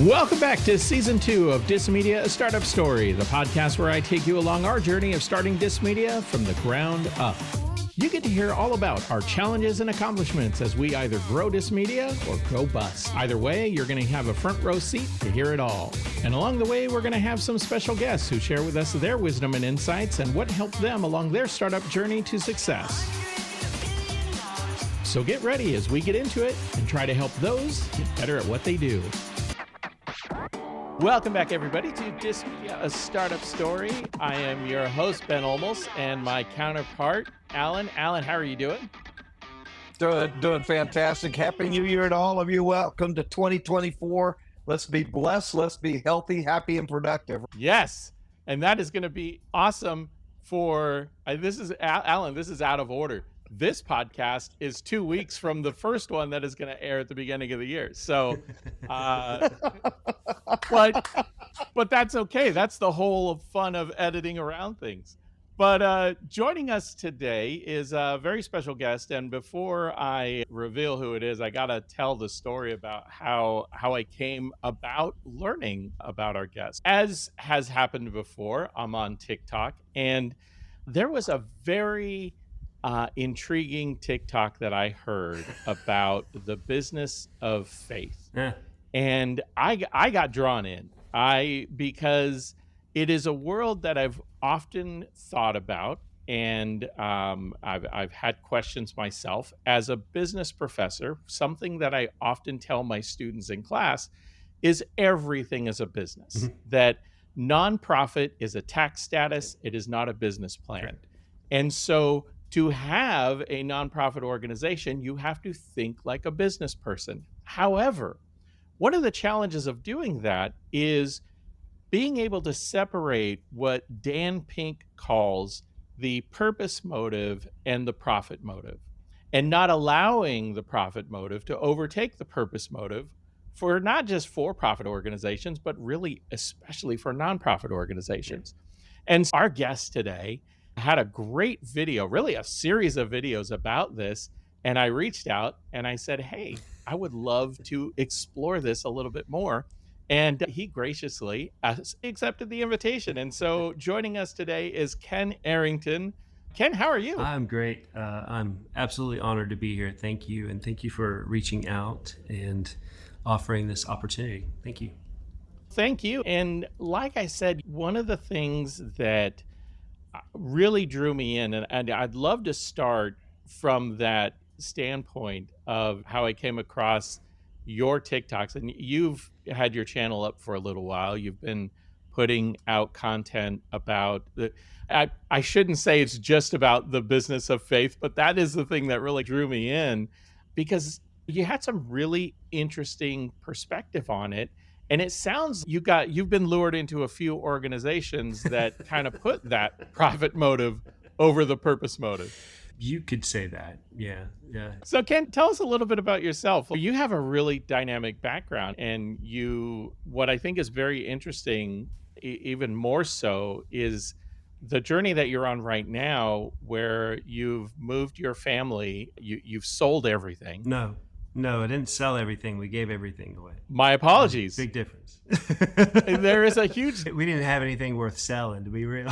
Welcome back to Season 2 of Dis Media, a Startup Story, the podcast where I take you along our journey of starting Dis Media from the ground up. You get to hear all about our challenges and accomplishments as we either grow Dis Media or go bust. Either way, you're going to have a front row seat to hear it all. And along the way, we're going to have some special guests who share with us their wisdom and insights and what helped them along their startup journey to success. So get ready as we get into it and try to help those get better at what they do. Welcome back, everybody, to Dis Media, a Startup Story. I am your host, Ben Olmos, and my counterpart, Alan. Alan, how are you doing? Doing fantastic. Happy New Year to all of you. Welcome to 2024. Let's be blessed. Let's be healthy, happy, and productive. Yes, and that is going to be awesome for, this is, Alan, this is out of order. This podcast is 2 weeks from the first one that is going to air at the beginning of the year. So, but that's okay. That's the whole fun of editing around things. But joining us today is a very special guest. And before I reveal who it is, I got to tell the story about how I came about learning about our guest. As has happened before, I'm on TikTok, and there was a very intriguing TikTok that I heard about the business of faith. Yeah. And I got drawn in because it is a world that I've often thought about, and I've had questions myself as a business professor. Something that I often tell my students in class is everything is a business. Mm-hmm. That nonprofit is a tax status. It is not a business plan. Right. And so to have a nonprofit organization, you have to think like a business person. However, one of the challenges of doing that is being able to separate what Dan Pink calls the purpose motive and the profit motive, and not allowing the profit motive to overtake the purpose motive for not just for-profit organizations, but really especially for nonprofit organizations. And our guest today had a great video, really a series of videos about this. And I reached out and I said, hey, I would love to explore this a little bit more. And he graciously accepted the invitation. And so joining us today is Ken Arrington. Ken, how are you? I'm great. I'm absolutely honored to be here. Thank you. And thank you for reaching out and offering this opportunity. Thank you. Thank you. And like I said, one of the things that really drew me in, and I'd love to start from that standpoint of how I came across your TikToks. And you've had your channel up for a little while. You've been putting out content about I shouldn't say it's just about the business of faith, but that is the thing that really drew me in, because you had some really interesting perspective on it. And it sounds you've been lured into a few organizations that kind of put that profit motive over the purpose motive. You could say that. Yeah. So Ken, tell us a little bit about yourself. You have a really dynamic background, and what I think is very interesting, even more so, is the journey that you're on right now, where you've moved your family, you've sold everything. No, I didn't sell everything. We gave everything away. My apologies. Big difference. There is a huge... We didn't have anything worth selling, to be real.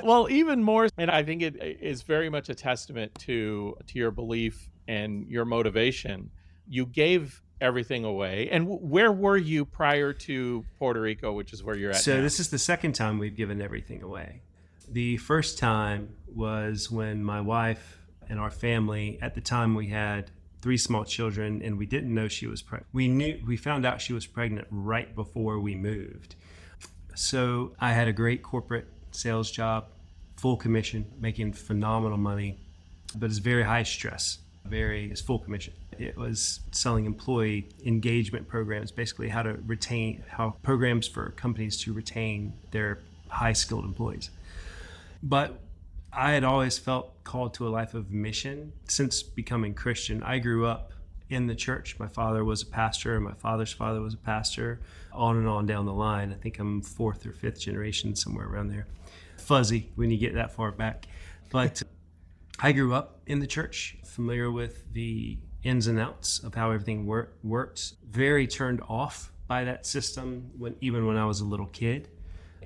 Well, even more, and I think it is very much a testament to your belief and your motivation. You gave everything away. And where were you prior to Puerto Rico, which is where you're at now? So this is the second time we've given everything away. The first time was when my wife and our family, at the time we had 3 small children, and we didn't know she was pregnant. We found out she was pregnant right before we moved. So I had a great corporate sales job, full commission, making phenomenal money, but it's very high stress. It's full commission. It was selling employee engagement programs, basically how programs for companies to retain their high skilled employees. But I had always felt called to a life of mission since becoming Christian. I grew up in the church. My father was a pastor, and my father's father was a pastor, on and on down the line. I think I'm 4th or 5th generation, somewhere around there. Fuzzy when you get that far back. But I grew up in the church, familiar with the ins and outs of how everything works, very turned off by that system even when I was a little kid,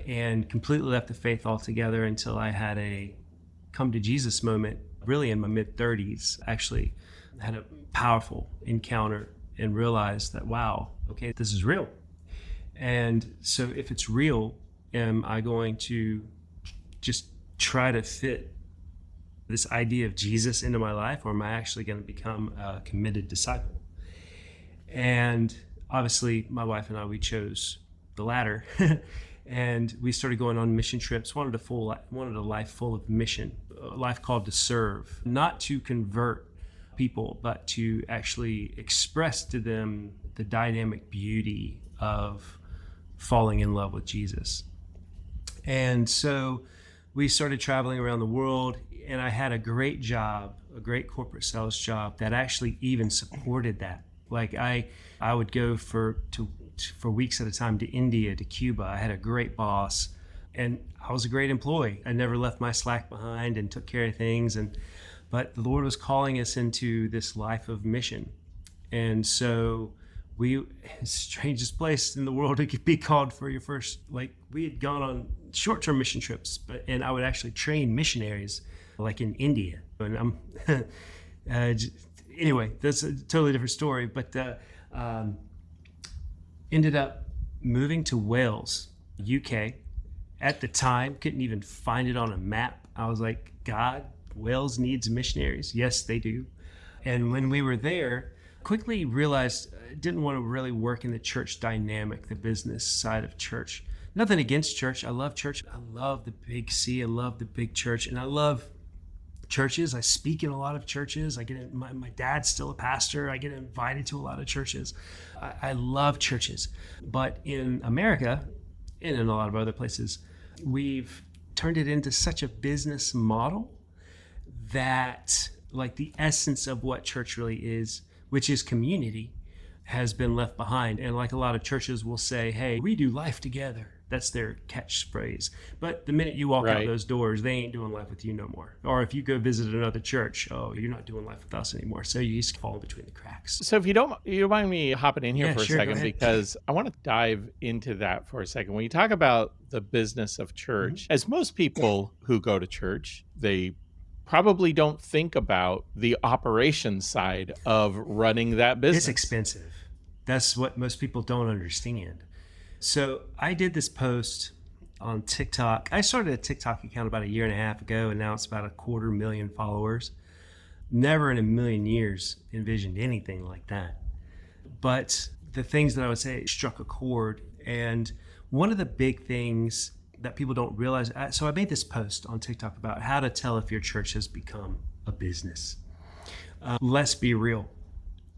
and completely left the faith altogether until I had a come to Jesus moment, really in my mid 30s. Actually had a powerful encounter and realized that, wow, okay, this is real. And so if it's real, am I going to just try to fit this idea of Jesus into my life, or am I actually going to become a committed disciple? And obviously my wife and I, we chose the latter. And we started going on mission trips, wanted a life full of mission, a life called to serve, not to convert people, but to actually express to them the dynamic beauty of falling in love with Jesus. And so we started traveling around the world, and I had a great job, a great corporate sales job that actually even supported that. Like I would go for weeks at a time to India, to Cuba. I had a great boss, and I was a great employee. I never left my slack behind and took care of things. But the Lord was calling us into this life of mission. And so strangest place in the world to be called for your first, we had gone on short-term mission trips, and I would actually train missionaries like in India. And I'm, anyway, that's a totally different story, but ended up moving to Wales, UK. At the time, couldn't even find it on a map. I was like, God, Wales needs missionaries. Yes, they do. And when we were there, quickly realized I didn't want to really work in the church dynamic, the business side of church. Nothing against church. I love church. I love the big C. I love the big church. And I love churches. I speak in a lot of churches. My dad's still a pastor. I get invited to a lot of churches. I love churches. But in America, and in a lot of other places, we've turned it into such a business model that the essence of what church really is, which is community, has been left behind. And like a lot of churches will say, hey, we do life together. That's their catchphrase. But the minute you walk out those doors, they ain't doing life with you no more. Or if you go visit another church, oh, you're not doing life with us anymore. So you just fall between the cracks. So if you don't mind me hopping in here for a second, because I want to dive into that for a second. When you talk about the business of church, as most people who go to church, they probably don't think about the operations side of running that business. It's expensive. That's what most people don't understand. So I did this post on TikTok. I started a TikTok account about 1.5 years ago, and now it's about 250,000 followers. Never in a million years envisioned anything like that. But the things that I would say struck a chord. And one of the big things that people don't realize, so I made this post on TikTok about how to tell if your church has become a business. Let's be real.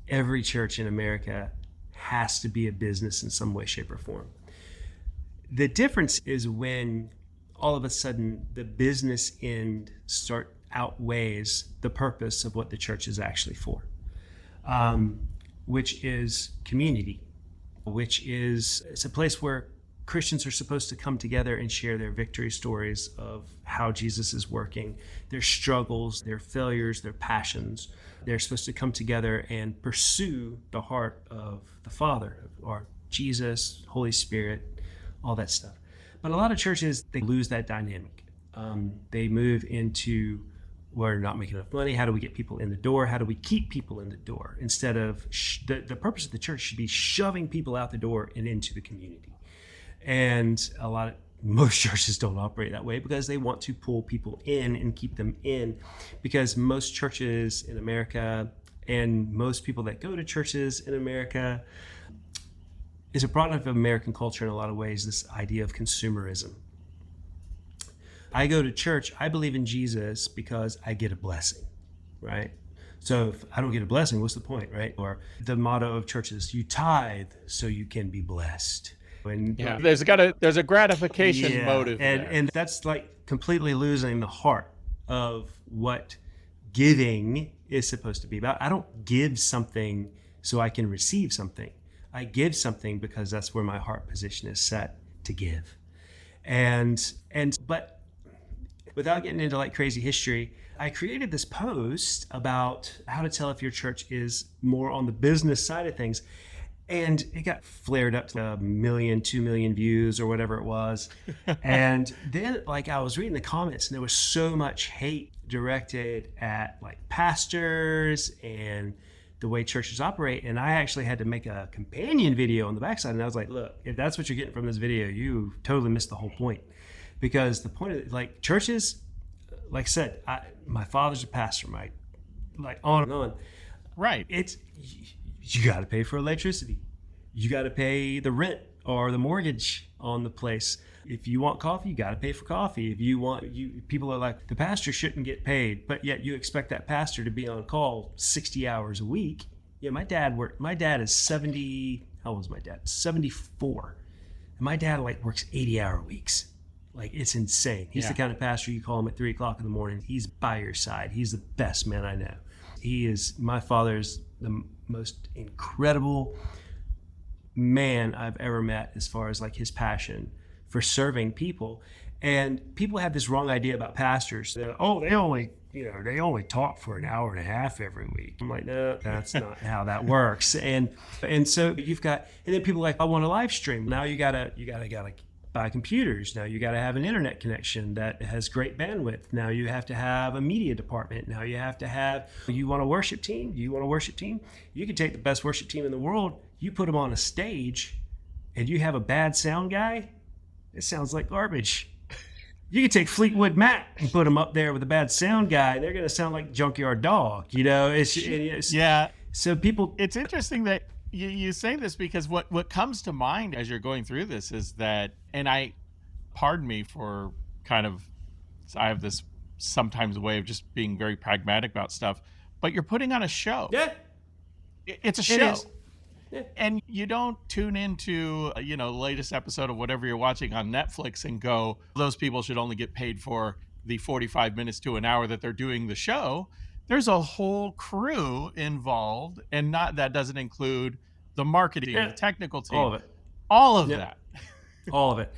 Every church in America has to be a business in some way, shape, or form. The difference is when all of a sudden the business end outweighs the purpose of what the church is actually for, which is community, it's a place where Christians are supposed to come together and share their victory stories of how Jesus is working, their struggles, their failures, their passions. They're supposed to come together and pursue the heart of the Father, or Jesus, Holy Spirit, all that stuff. But a lot of churches, they lose that dynamic. They move into, we're not making enough money. How do we get people in the door? How do we keep people in the door? Instead of the purpose of the church should be shoving people out the door and into the community. And most churches don't operate that way because they want to pull people in and keep them in, because most churches in America and most people that go to churches in America is a product of American culture in a lot of ways, this idea of consumerism. I go to church, I believe in Jesus because I get a blessing, right? So if I don't get a blessing, what's the point, right? Or the motto of churches, you tithe so you can be blessed. And there's a gratification motive and that's completely losing the heart of what giving is supposed to be about. I don't give something so I can receive something. I give something because that's where my heart position is set to give. But without getting into crazy history, I created this post about how to tell if your church is more on the business side of things. And it got flared up to 1 million, 2 million views or whatever it was. And then like I was reading the comments and there was so much hate directed at like pastors and the way churches operate. And I actually had to make a companion video on the backside. And I was like, look, if that's what you're getting from this video, you totally missed the whole point. Because the point of like churches, like I said, my father's a pastor, like on and on. Right. It's, you got to pay for electricity. You got to pay the rent or the mortgage on the place. If you want coffee, you got to pay for coffee. If you want, people are like, the pastor shouldn't get paid, but yet you expect that pastor to be on call 60 hours a week. Yeah, my dad is 70, how old is my dad? 74. And my dad like works 80-hour weeks. Like it's insane. He's the kind of pastor you call him at 3 o'clock in the morning. He's by your side. He's the best man I know. My father's the most incredible man I've ever met as far as like his passion for serving people. And people have this wrong idea about pastors. They only talk for an hour and a half every week. I'm like, no, that's not how that works. And so you've got, and then people are like, I want a live stream. Now you gotta buy computers. Now you gotta have an internet connection that has great bandwidth. Now you have to have a media department. Now you have to have, you want a worship team? You want a worship team? You can take the best worship team in the world, you put them on a stage, and you have a bad sound guy, it sounds like garbage. You can take Fleetwood Mac and put them up there with a bad sound guy. They're going to sound like Junkyard Dog. It's yeah. So people, It's interesting that you say this because what comes to mind as you're going through this is that, and pardon me for I have this sometimes way of just being very pragmatic about stuff, but you're putting on a show. yeah, It's a it show. is. Yeah. And you don't tune into, the latest episode of whatever you're watching on Netflix and go, those people should only get paid for the 45 minutes to an hour that they're doing the show. There's a whole crew involved, and that doesn't include the marketing, the technical team, All of it. all of Yeah. that. All of it.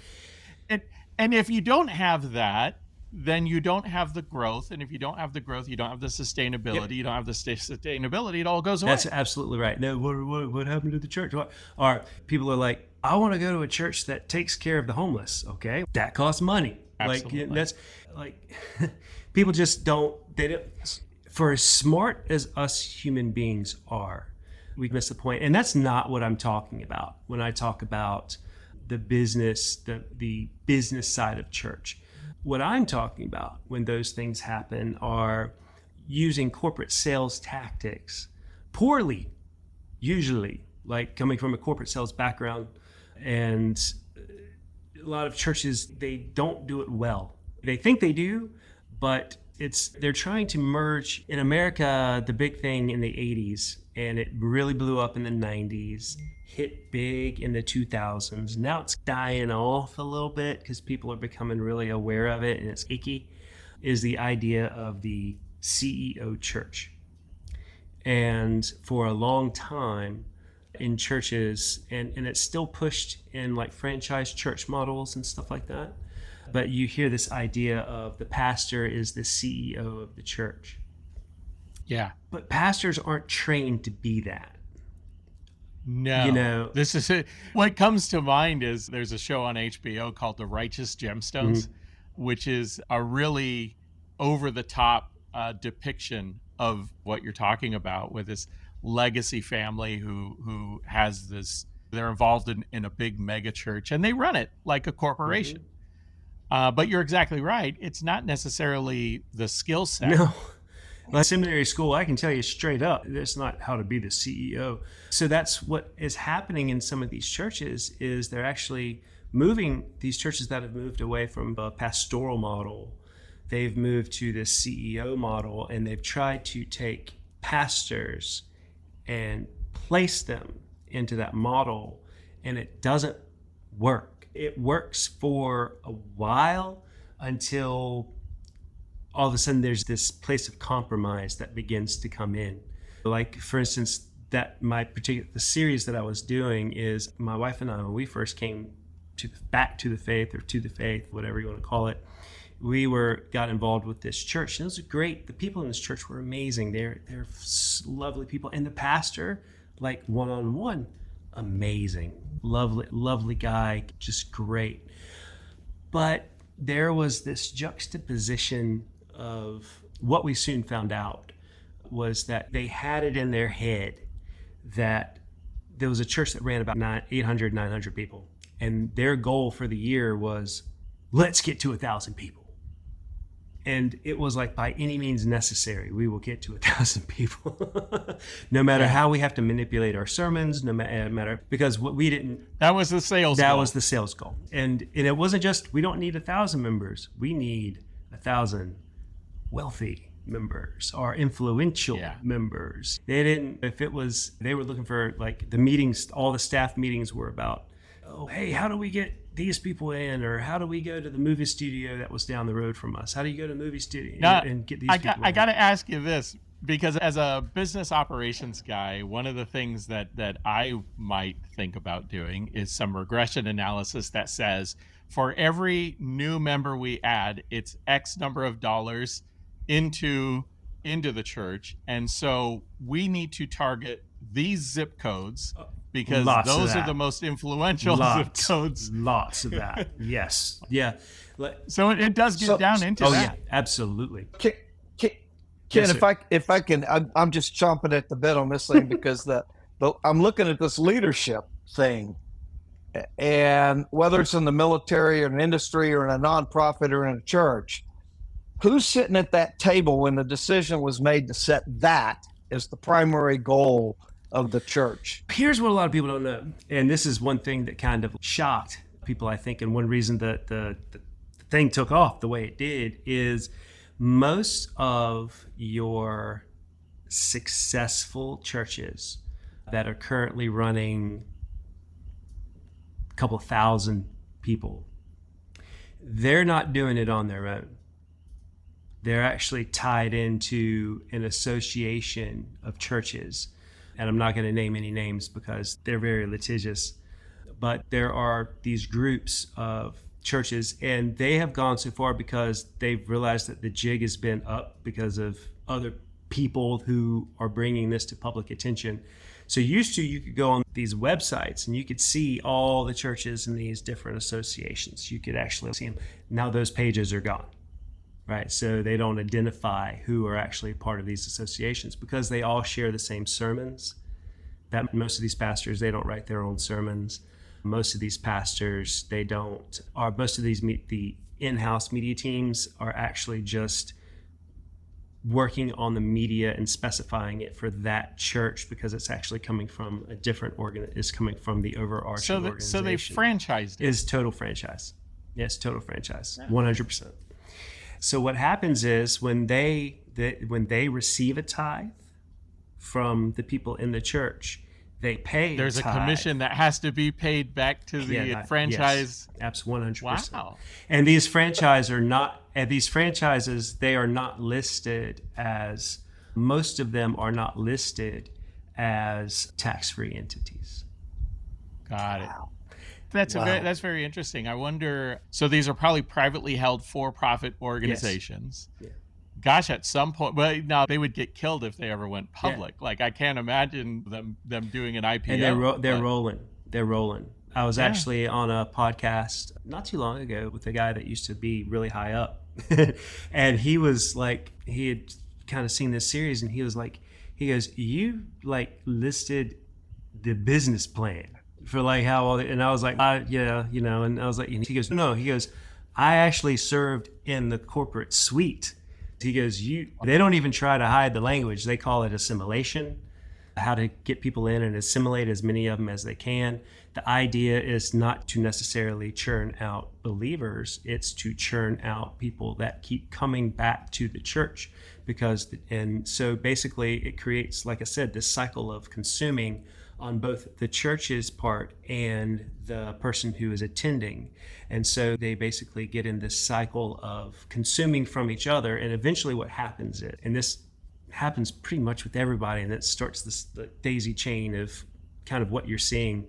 And if you don't have that, then you don't have the growth. And if you don't have the growth, you don't have the sustainability. Yep. You don't have the sustainability. It all goes away. That's absolutely right. No, what happened to the church? Or people are like, I want to go to a church that takes care of the homeless. Okay, that costs money. Absolutely. Like that's like people just don't. They don't. For as smart as us human beings are, we miss the point. And that's not what I'm talking about when I talk about the business, the business side of church. What I'm talking about when those things happen are using corporate sales tactics poorly, usually, like coming from a corporate sales background. And a lot of churches, they don't do it well. They think they do, but they're trying to merge. In America, the big thing in the 80s, and it really blew up in the 90s, hit big in the 2000s. Now it's dying off a little bit because people are becoming really aware of it and it's icky, is the idea of the CEO church. And for a long time in churches, and it's still pushed in like franchise church models and stuff like that, but you hear this idea of the pastor is the CEO of the church. Yeah. But pastors aren't trained to be that. No, this is it. What comes to mind is there's a show on HBO called The Righteous Gemstones, which is a really over the top depiction of what you're talking about with this legacy family who has this, they're involved in a big mega church and they run it like a corporation. But you're exactly right. It's not necessarily the skill set. No. Like seminary school, I can tell you straight up, that's not how to be the CEO. So that's what is happening in some of these churches is they're actually moving, these churches that have moved away from a pastoral model, they've moved to this CEO model, and they've tried to take pastors and place them into that model, and it doesn't work. It works for a while until all of a sudden there's this place of compromise that begins to come in. Like, for instance, the series that I was doing is my wife and I, when we first came back to the faith, or to the faith, whatever you want to call it, we got involved with this church. And it was great. The people in this church were amazing. They're lovely people. And the pastor, like one-on-one, amazing, lovely guy, just great. But there was this juxtaposition of what we soon found out was that they had it in their head that there was a church that ran about 800, 900 people. And their goal for the year was, let's get to 1,000 people. And it was like, by any means necessary, we will get to 1,000 people. No matter how we have to manipulate our sermons, no matter, because what we didn't. That was the sales goal. That was the sales goal. And it wasn't just, we don't need 1,000 members. We need 1,000 wealthy members or influential members. They didn't, if it was, they were looking for like the meetings, all the staff meetings were about, oh, hey, how do we get these people in, or how do we go to the movie studio that was down the road from us? How do you go to the movie studio and get these people in? I got to ask you this, because as a business operations guy, one of the things that I might think about doing is some regression analysis that says for every new member we add, it's X number of dollars into the church. And so we need to target these zip codes because those are the most influential zip codes. Lots of that. Yes. Yeah. So it does get down into that. Oh yeah, absolutely. Ken, Yes, if I can, I'm just chomping at the bit on this thing because I'm looking at this leadership thing, and whether it's in the military or an industry or in a nonprofit or in a church, who's sitting at that table when the decision was made to set that as the primary goal of the church? Here's what a lot of people don't know, and this is one thing that kind of shocked people, I think, and one reason that the thing took off the way it did is most of your successful churches that are currently running a couple thousand people, they're not doing it on their own. They're actually tied into an association of churches. And I'm not going to name any names because they're very litigious. But there are these groups of churches, and they have gone so far because they've realized that the jig has been up because of other people who are bringing this to public attention. So used to, you could go on these websites and you could see all the churches in these different associations. You could actually see them. Now those pages are gone. Right, so they don't identify who are actually part of these associations because they all share the same sermons. That most of these pastors, they don't write their own sermons. Most of these pastors, they don't. Or most of these the in-house media teams are actually just working on the media and specifying it for that church because it's actually coming from a different it's coming from the overarching organization. So they franchised it. Is total franchise. Yes, total franchise, 100%. So what happens is when they receive a tithe from the people in the church, they pay. There's a commission that has to be paid back to the franchise. Yes, absolutely, 100%. Wow. And these franchises, they are not listed as, most of them are not listed as tax-free entities. Got it. That's very interesting. I wonder, so these are probably privately held for-profit organizations. Yes. Yeah. Gosh, at some point, well, now they would get killed if they ever went public. Yeah. Like I can't imagine them doing an IPO. And they're rolling. I was actually on a podcast not too long ago with a guy that used to be really high up. And he was like, he had kind of seen this series and he was like, he goes, you like listed the business plan for like how all, and I was like, yeah, you know, and I was like, and he goes, no, he goes, I actually served in the corporate suite. He goes, they don't even try to hide the language. They call it assimilation, how to get people in and assimilate as many of them as they can. The idea is not to necessarily churn out believers. It's to churn out people that keep coming back to the church and so basically it creates, like I said, this cycle of consuming on both the church's part and the person who is attending. And so they basically get in this cycle of consuming from each other. And eventually what happens is, and this happens pretty much with everybody, and it starts the daisy chain of kind of what you're seeing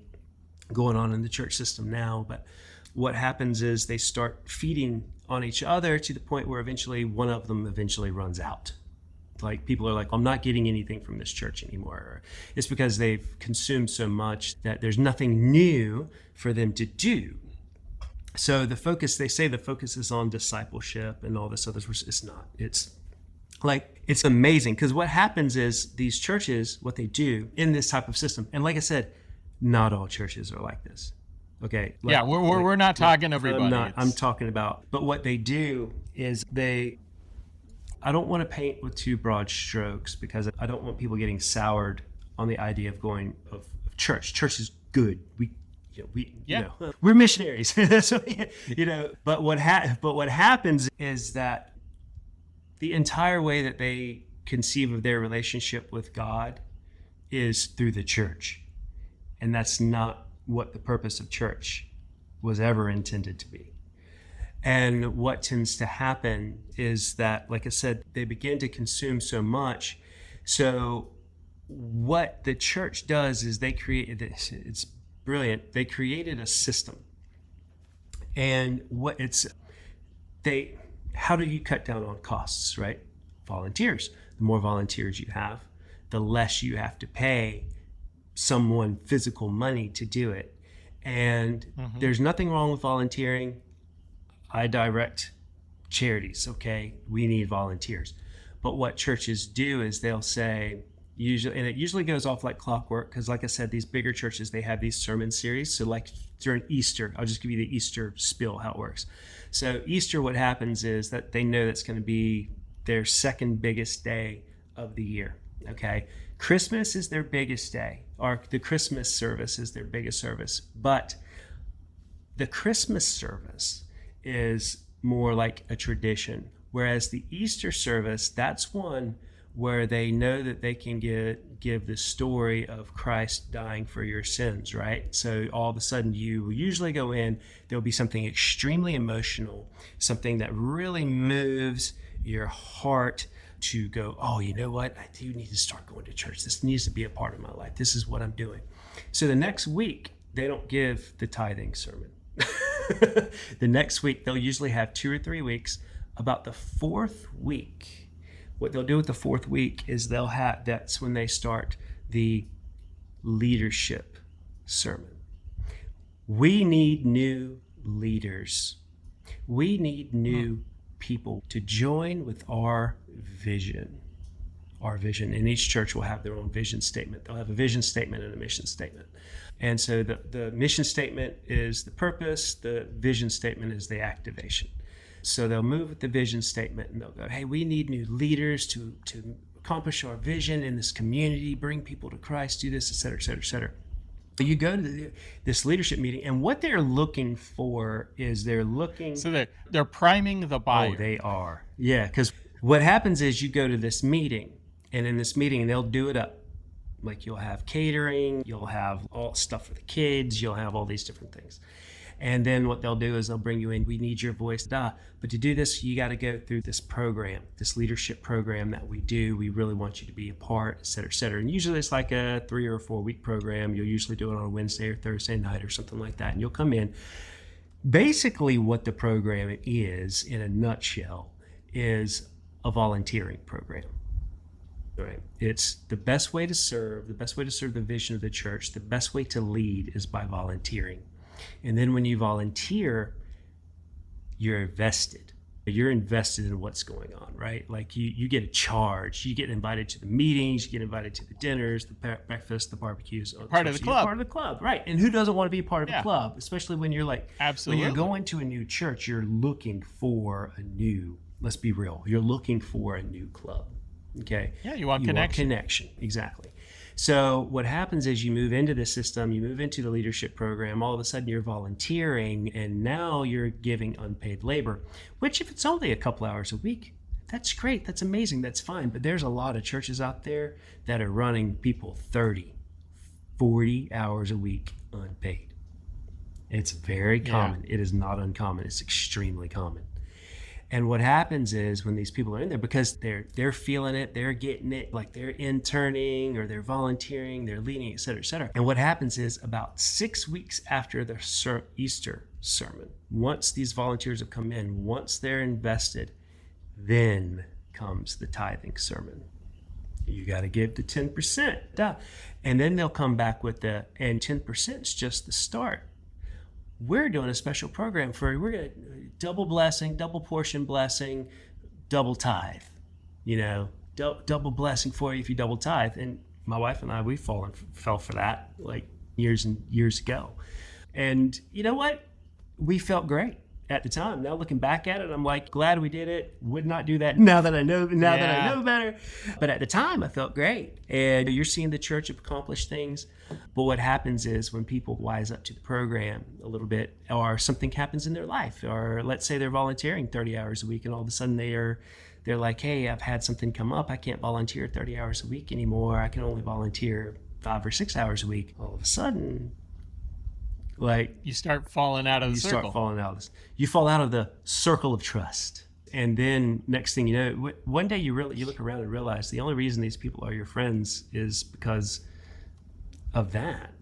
going on in the church system now. But what happens is they start feeding on each other to the point where eventually one of them runs out. Like people are like, I'm not getting anything from this church anymore. Or it's because they've consumed so much that there's nothing new for them to do. So the focus, they say the focus is on discipleship and all this other. It's not. It's like, it's amazing because what happens is these churches, what they do in this type of system, and like I said, not all churches are like this. Okay. Like, yeah, we're not talking everybody. I'm talking about, but what they do is I don't want to paint with too broad strokes because I don't want people getting soured on the idea of going of church. Church is good. We're missionaries. So, but what happens is that the entire way that they conceive of their relationship with God is through the church. And that's not what the purpose of church was ever intended to be. And what tends to happen is that, like I said, they begin to consume so much. So what the church does is they create this, it's brilliant. They created a system. And how do you cut down on costs, right? Volunteers. The more volunteers you have, the less you have to pay someone physical money to do it. And there's nothing wrong with volunteering. I direct charities, okay? We need volunteers. But what churches do is they'll say, and it usually goes off like clockwork, because like I said, these bigger churches, they have these sermon series. So like during Easter, I'll just give you the Easter spiel, how it works. So Easter, what happens is that they know that's going to be their second biggest day of the year, okay? Christmas is their biggest day, or the Christmas service is their biggest service. But the Christmas service is more like a tradition, whereas the Easter service, that's one where they know that they can give the story of Christ dying for your sins, right? So all of a sudden you will usually go in, there'll be something extremely emotional, something that really moves your heart to go, oh, you know what? I do need to start going to church. This needs to be a part of my life. This is what I'm doing. So the next week, they don't give the tithing sermon. The next week, they'll usually have 2 or 3 weeks. About the fourth week, what they'll do with the fourth week is that's when they start the leadership sermon. We need new leaders. We need new people to join with our vision. And each church will have their own vision statement. They'll have a vision statement and a mission statement. And so the mission statement is the purpose, the vision statement is the activation. So they'll move with the vision statement and they'll go, hey, we need new leaders to accomplish our vision in this community, bring people to Christ, do this, et cetera, et cetera, et cetera. You go to this leadership meeting, and what they're looking for is So they're priming the buyer. Oh, they are. Yeah, because what happens is you go to this meeting, and in this meeting, they'll do it up. Like you'll have catering, you'll have all stuff for the kids, you'll have all these different things. And then what they'll do is they'll bring you in, we need your voice, But to do this, you got to go through this program, this leadership program that we do. We really want you to be a part, et cetera, et cetera. And usually it's like a 3 or 4 week program. You'll usually do it on a Wednesday or Thursday night or something like that. And you'll come in. Basically what the program is, in a nutshell, is a volunteering program. Right. It's the best way to serve the vision of the church, the best way to lead is by volunteering. And then when you volunteer, you're invested. You're invested in what's going on, right? Like you get a charge. You get invited to the meetings, you get invited to the dinners, the breakfast, the barbecues. Part of the club. Part of the club, right. And who doesn't want to be a part of a club? Especially when you're like, absolutely. When you're going to a new church, you're looking for let's be real, you're looking for a new club. Okay. Yeah, you want connection. Connection, exactly. So what happens is you move into the system, you move into the leadership program, all of a sudden you're volunteering, and now you're giving unpaid labor, which if it's only a couple hours a week, that's great, that's amazing, that's fine. But there's a lot of churches out there that are running people 30, 40 hours a week unpaid. It's very common. It is not uncommon. It's extremely common. And what happens is when these people are in there, because they're feeling it, they're getting it, like they're interning or they're volunteering, they're leading, et cetera, et cetera. And what happens is about 6 weeks after the Easter sermon, once these volunteers have come in, once they're invested, then comes the tithing sermon. You got to give the 10%. Duh. And then they'll come back with and 10% is just the start. We're doing a special program we're going to double blessing, double portion blessing, double tithe, double blessing for you if you double tithe. And my wife and I, we fell for that like years and years ago. And you know what? We felt great at the time. Now looking back at it, I'm like, glad we did it. Would not do that now that I know better. But at the time, I felt great. And you're seeing the church accomplish things. But what happens is when people wise up to the program a little bit, or something happens in their life, or let's say they're volunteering 30 hours a week, and all of a sudden they're like, hey, I've had something come up. I can't volunteer 30 hours a week anymore. I can only volunteer 5 or 6 hours a week. All of a sudden, like you start falling out of the circle. You fall out of the circle of trust. And then next thing you know, one day you look around and realize the only reason these people are your friends is because of that.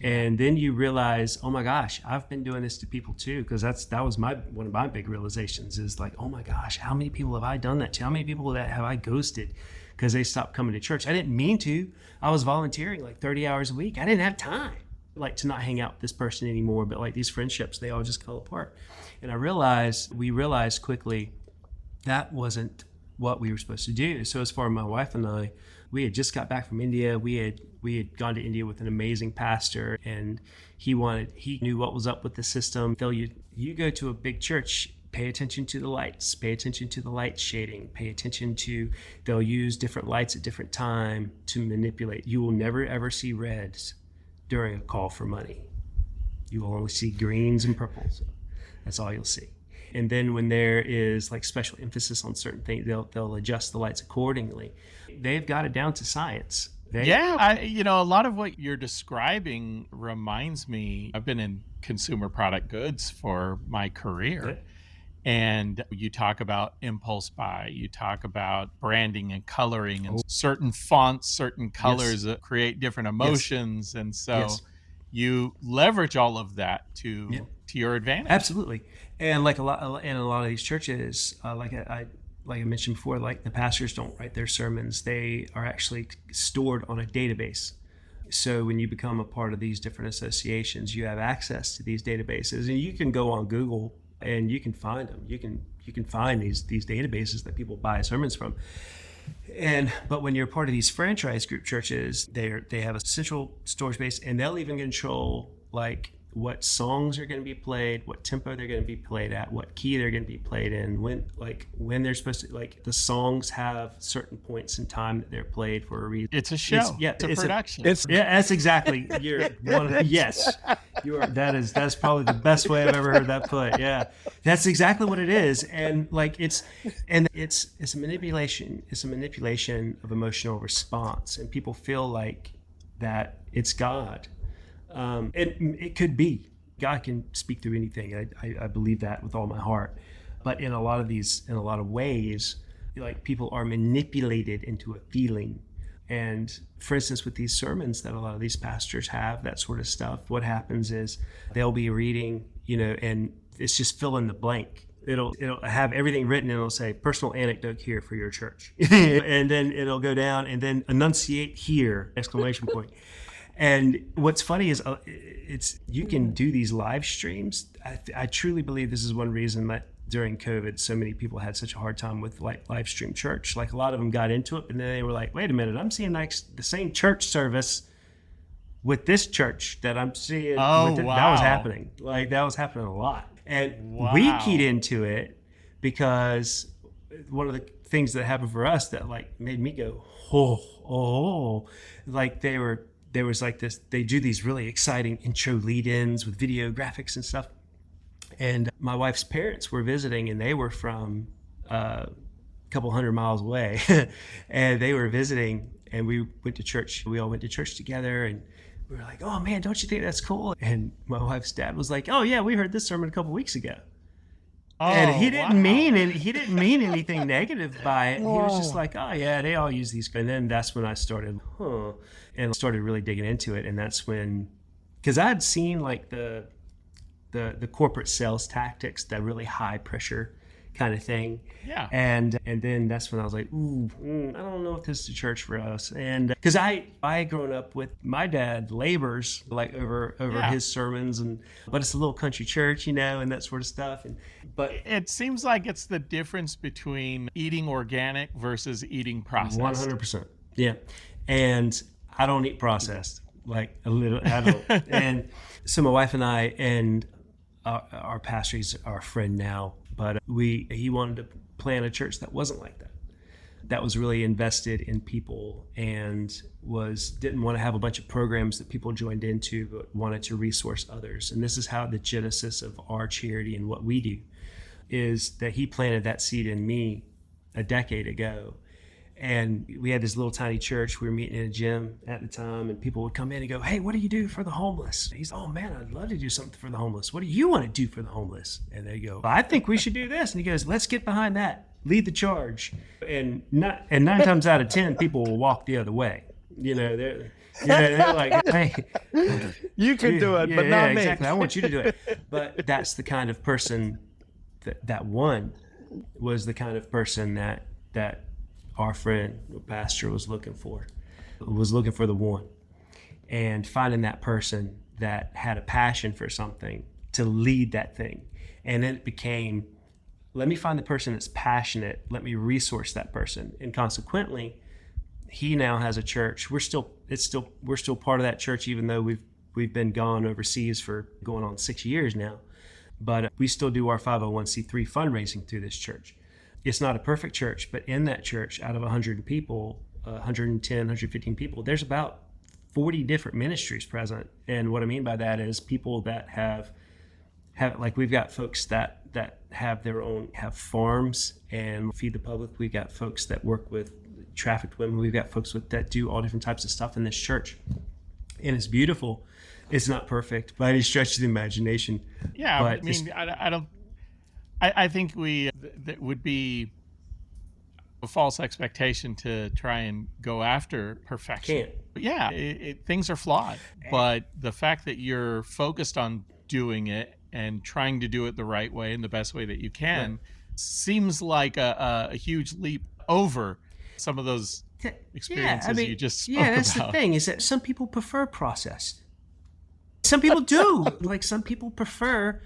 And then you realize, oh my gosh, I've been doing this to people too, because that was one of my big realizations is like, oh my gosh, how many people have I done that to? How many people have I ghosted because they stopped coming to church? I didn't mean to. I was volunteering like 30 hours a week. I didn't have time like to not hang out with this person anymore, but like these friendships, they all just fell apart. And we realized quickly that wasn't what we were supposed to do. So as far as my wife and I, we had just got back from India. We had gone to India with an amazing pastor, and he knew what was up with the system. You go to a big church, pay attention to the lights, pay attention to the light shading, pay attention to, they'll use different lights at different time to manipulate. You will never ever see reds during a call for money. You will only see greens and purples. That's all you'll see. And then when there is like special emphasis on certain things, they'll adjust the lights accordingly. They've got it down to science. A lot of what you're describing reminds me, I've been in consumer product goods for my career. Good. And you talk about impulse buy, you talk about branding and coloring and certain fonts, certain colors that create different emotions. Yes. And so you leverage all of that to your advantage. Absolutely. And like a lot of these churches, like I mentioned before, like the pastors don't write their sermons. They are actually stored on a database. So when you become a part of these different associations, you have access to these databases, and you can go on Google and you can find them. You can find these databases that people buy sermons from. But when you're part of these franchise group churches, they have a central storage base, and they'll even control like what songs are going to be played, what tempo they're going to be played at, what key they're going to be played in, when they're supposed to, like the songs have certain points in time that they're played for a reason. It's a show. It's a production. That's exactly. Yes. That's probably the best way I've ever heard that put. Yeah. That's exactly what it is. And like it's a manipulation. It's a manipulation of emotional response, and people feel like that it's God. It could be. God can speak through anything. I believe that with all my heart. But in a lot of ways, like people are manipulated into a feeling. And for instance, with these sermons that a lot of these pastors have, that sort of stuff, what happens is they'll be reading, and it's just fill in the blank. It'll have everything written, and it'll say personal anecdote here for your church. And then it'll go down and then enunciate here, exclamation point. And what's funny is you can do these live streams. I truly believe this is one reason that during COVID, so many people had such a hard time with like live stream church. Like a lot of them got into it, and then they were like, wait a minute, I'm seeing like the same church service with this church that I'm seeing. Wow. That was happening. Like that was happening a lot. And we keyed into it because one of the things that happened for us that like made me go, like there was like this, they do these really exciting intro lead-ins with video graphics and stuff. And my wife's parents were visiting, and they were from a couple 100 miles away. And they were visiting, and we went to church. We all went to church together, and we were like, oh man, don't you think that's cool? And my wife's dad was like, oh yeah, we heard this sermon a couple weeks ago. And he didn't mean anything negative by it. He was just like, oh yeah, they all use these. And then that's when I started, and started really digging into it. And that's when, because I had seen like the corporate sales tactics, that really high pressure kind of thing. Yeah. And then that's when I was like, ooh, I don't know if this is a church for us. And because I had grown up with my dad labors like over Yeah. his sermons, but it's a little country church, and that sort of stuff. But It seems like it's the difference between eating organic versus eating processed. 100%. Yeah. And I don't eat processed, like a little, I don't. And so my wife and I, and our pastor, he's our friend now, but he wanted to plant a church that wasn't like that was really invested in people and didn't want to have a bunch of programs that people joined into, but wanted to resource others. And this is how the genesis of our charity and what we do is that he planted that seed in me a decade ago. And we had this little tiny church. We were meeting in a gym at the time, and people would come in and go, "Hey, what do you do for the homeless?" He's, "Oh man, I'd love to do something for the homeless. What do you want to do for the homeless?" And they go, "I think we should do this." And he goes, "Let's get behind that. Lead the charge." And 9 times out of 10, people will walk the other way. They're like, "Hey, You can do it, but not me." Exactly. I want you to do it. But that's the kind of person that one was the kind of person that our friend, the pastor, was looking for the one, and finding that person that had a passion for something to lead that thing. And then it became, let me find the person that's passionate, let me resource that person. And consequently, he now has a church. We're still part of that church, even though we've been gone overseas for going on 6 years now. But we still do our 501c3 fundraising through this church. It's not a perfect church, but in that church, out of 100 people, 110, 115 people, there's about 40 different ministries present. And what I mean by that is people that have like, we've got folks that have farms and feed the public. We've got folks that work with trafficked women. We've got folks that do all different types of stuff in this church. And it's beautiful. It's not perfect by any stretch of the imagination. Yeah, but I mean, I don't. I think that would be a false expectation to try and go after perfection. Can't. But yeah, things are flawed. But the fact that you're focused on doing it and trying to do it the right way and the best way that you can seems like a huge leap over some of those experiences you just spoke about. That's the thing, is that some people prefer processed. Some people do. Like, some people prefer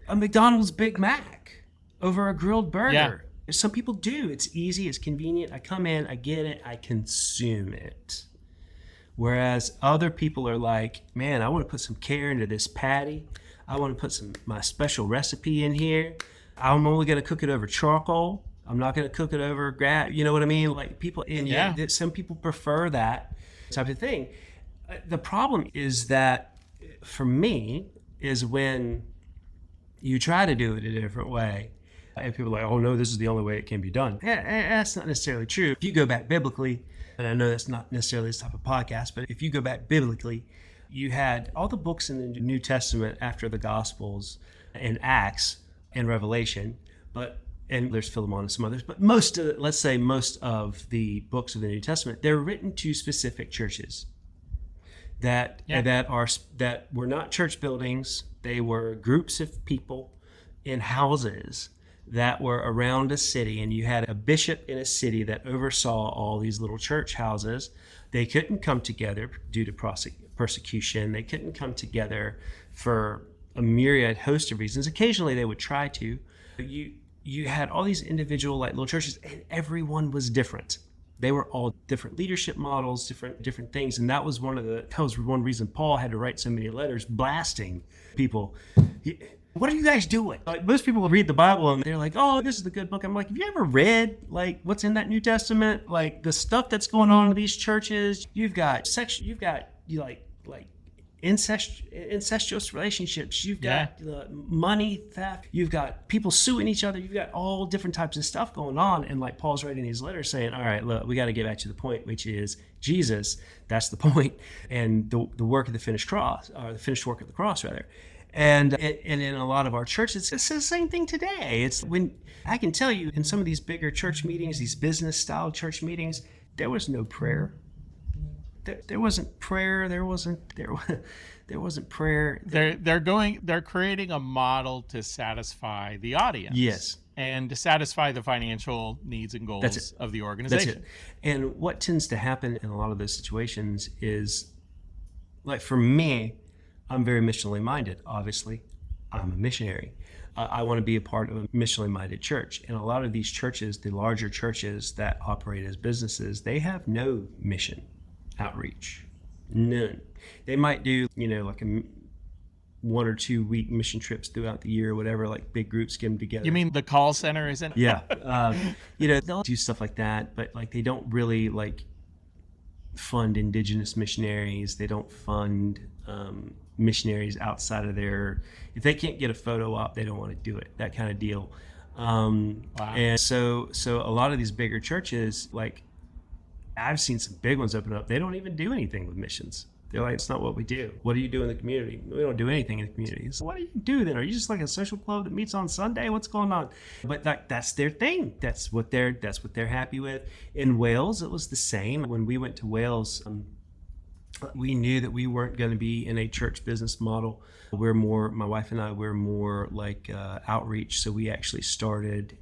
a McDonald's Big Mac over a grilled burger. Yeah. Some people do. It's easy, it's convenient. I come in, I get it, I consume it. Whereas other people are like, man, I want to put some care into this patty. I want to put my special recipe in here. I'm only going to cook it over charcoal. I'm not going to cook it over gas. You know what I mean? Like, people, and some people prefer that type of thing. The problem is that, for me, is when you try to do it a different way, and people are like, "Oh no, this is the only way it can be done." That's not necessarily true. If you go back biblically, and I know that's not necessarily this type of podcast, but if you go back biblically, you had all the books in the New Testament after the Gospels and Acts and Revelation, and there's Philemon and some others, but most of the books of the New Testament, they're written to specific churches that were not church buildings. They were groups of people in houses that were around a city, and you had a bishop in a city that oversaw all these little church houses. They couldn't come together due to persecution. They couldn't come together for a myriad host of reasons. Occasionally they would try to. You had all these individual little churches, and everyone was different. They were all different leadership models, different things, and that was one reason Paul had to write so many letters blasting people. What are you guys doing? Like, most people read the Bible and they're like, "Oh, this is the good book." I'm like, have you ever read what's in that New Testament? Like, the stuff that's going on in these churches. You've got incestuous relationships. You've got money theft. You've got people suing each other. You've got all different types of stuff going on. And like, Paul's writing these letters saying, all right, look, we got to get back to the point, which is Jesus. That's the point. And the work of the finished cross, or the finished work of the cross, rather. And in a lot of our churches, it's the same thing today. It's when I can tell you, in some of these bigger church meetings, these business style church meetings, there was no prayer. There wasn't prayer. There wasn't prayer. They're creating a model to satisfy the audience. Yes. And to satisfy the financial needs and That's goals it. of the That's organization. it. And what tends to happen in a lot of those situations is, like for me, I'm very missionally minded. Obviously, I'm a missionary. I want to be a part of a missionally minded church. And a lot of these churches, the larger churches that operate as businesses, they have no mission outreach. None. They might do, like a 1 or 2 week mission trips throughout the year or whatever, like big groups get them together. You mean the call center isn't? Yeah. They'll do stuff like that, but like they don't really like fund indigenous missionaries. They don't fund missionaries outside of if they can't get a photo op, they don't want to do it, that kind of deal. Wow. And so a lot of these bigger churches, like I've seen some big ones open up, they don't even do anything with missions. They're like, it's not what we do. What do you do in the community? We don't do anything in the community. So what do you do then? Are you just like a social club that meets on Sunday? What's going on? But that's their thing. That's what they're happy with. In Wales, it was the same. When we went to Wales, we knew that we weren't going to be in a church business model. My wife and I, we're more like outreach. So we actually started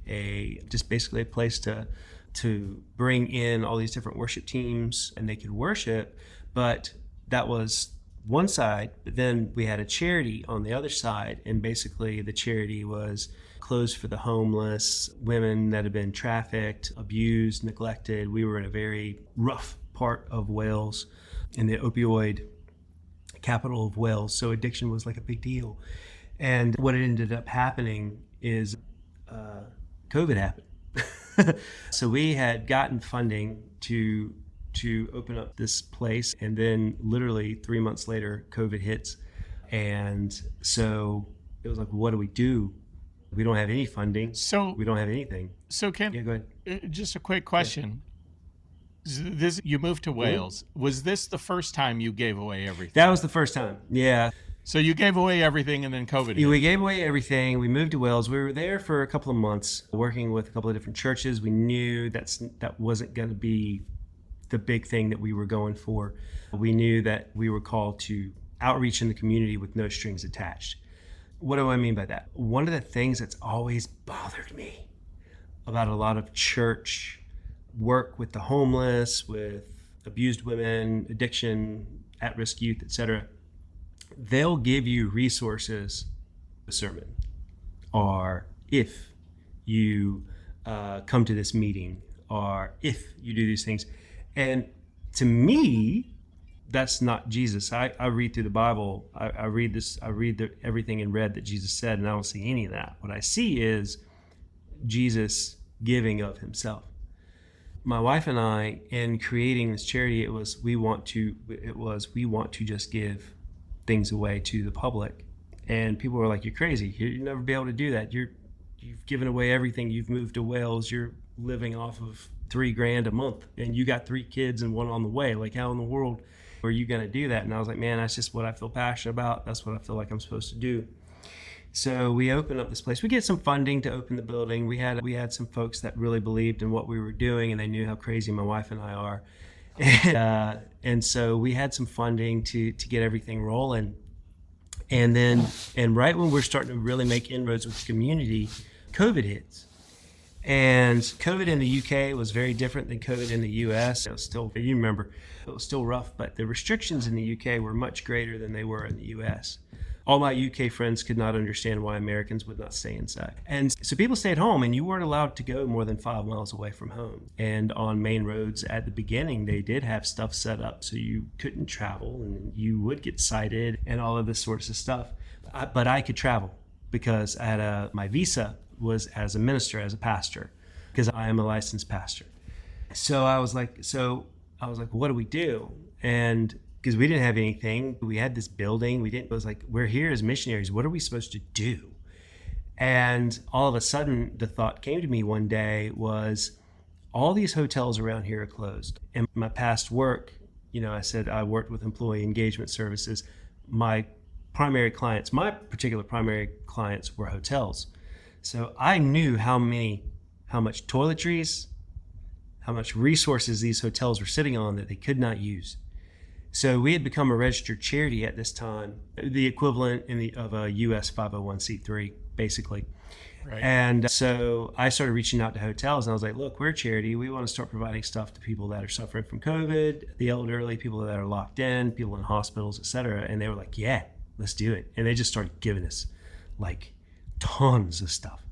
just basically a place to bring in all these different worship teams and they could worship. But that was one side, but then we had a charity on the other side, and basically the charity was clothes for the homeless, women that had been trafficked, abused, neglected. We were in a very rough part of Wales, in the opioid capital of Wales, so addiction was like a big deal. And what ended up happening is COVID happened. So we had gotten funding to open up this place, and then literally 3 months later COVID hits, and so it was like, what do we do? We don't have any funding, So we don't have anything. So Ken, Yeah, go ahead. just a quick question. This you moved to Wales. Was this the first time you gave away everything? That was the first time. Yeah. So you gave away everything and then COVID hit. We gave away everything. We moved to Wales. We were there for a couple of months working with a couple of different churches. We knew that wasn't going to be the big thing that we were going for. We knew that we were called to outreach in the community with no strings attached. What do I mean by that? One of the things that's always bothered me about a lot of church work with the homeless, with abused women, addiction, at-risk youth, etc., they'll give you resources, a sermon, or if you come to this meeting, or if you do these things. And to me, that's not Jesus. I read through the Bible. I read everything in red that Jesus said, and I don't see any of that. What I see is Jesus giving of himself. My wife and I, in creating this charity, it was we want to just give things away to the public. And people were like, "You're crazy. You'll never be able to do that. You've given away everything. You've moved to Wales. You're living off of $3,000 a month, and you got 3 kids and one on the way. Like, how in the world are you going to do that?" And I was like, man, that's just what I feel passionate about. That's what I feel like I'm supposed to do. So we opened up this place. We get some funding to open the building. We had some folks that really believed in what we were doing, and they knew how crazy my wife and I are. And so we had some funding to get everything rolling. And right when we're starting to really make inroads with the community, COVID hits. And COVID in the UK was very different than COVID in the US. It was still, you remember, it was still rough, but the restrictions in the UK were much greater than they were in the US. All my UK friends could not understand why Americans would not stay inside. And so people stayed home, and you weren't allowed to go more than 5 miles away from home. And on main roads at the beginning, they did have stuff set up so you couldn't travel, and you would get cited and all of this sorts of stuff. But I could travel because I had my visa was as a minister, as a pastor, because I am a licensed pastor. So I was like, what do we do? And because we didn't have anything, we had this building. It was like, we're here as missionaries. What are we supposed to do? And all of a sudden, the thought came to me one day was, all these hotels around here are closed. In my past work, I said I worked with employee engagement services. My particular primary clients were hotels. So I knew how much toiletries, how much resources these hotels were sitting on that they could not use. So we had become a registered charity at this time, the equivalent of a US 501c3, basically. Right. And so I started reaching out to hotels, and I was like, look, we're a charity. We want to start providing stuff to people that are suffering from COVID, the elderly, people that are locked in, people in hospitals, et cetera. And they were like, yeah, let's do it. And they just started giving us like tons of stuff.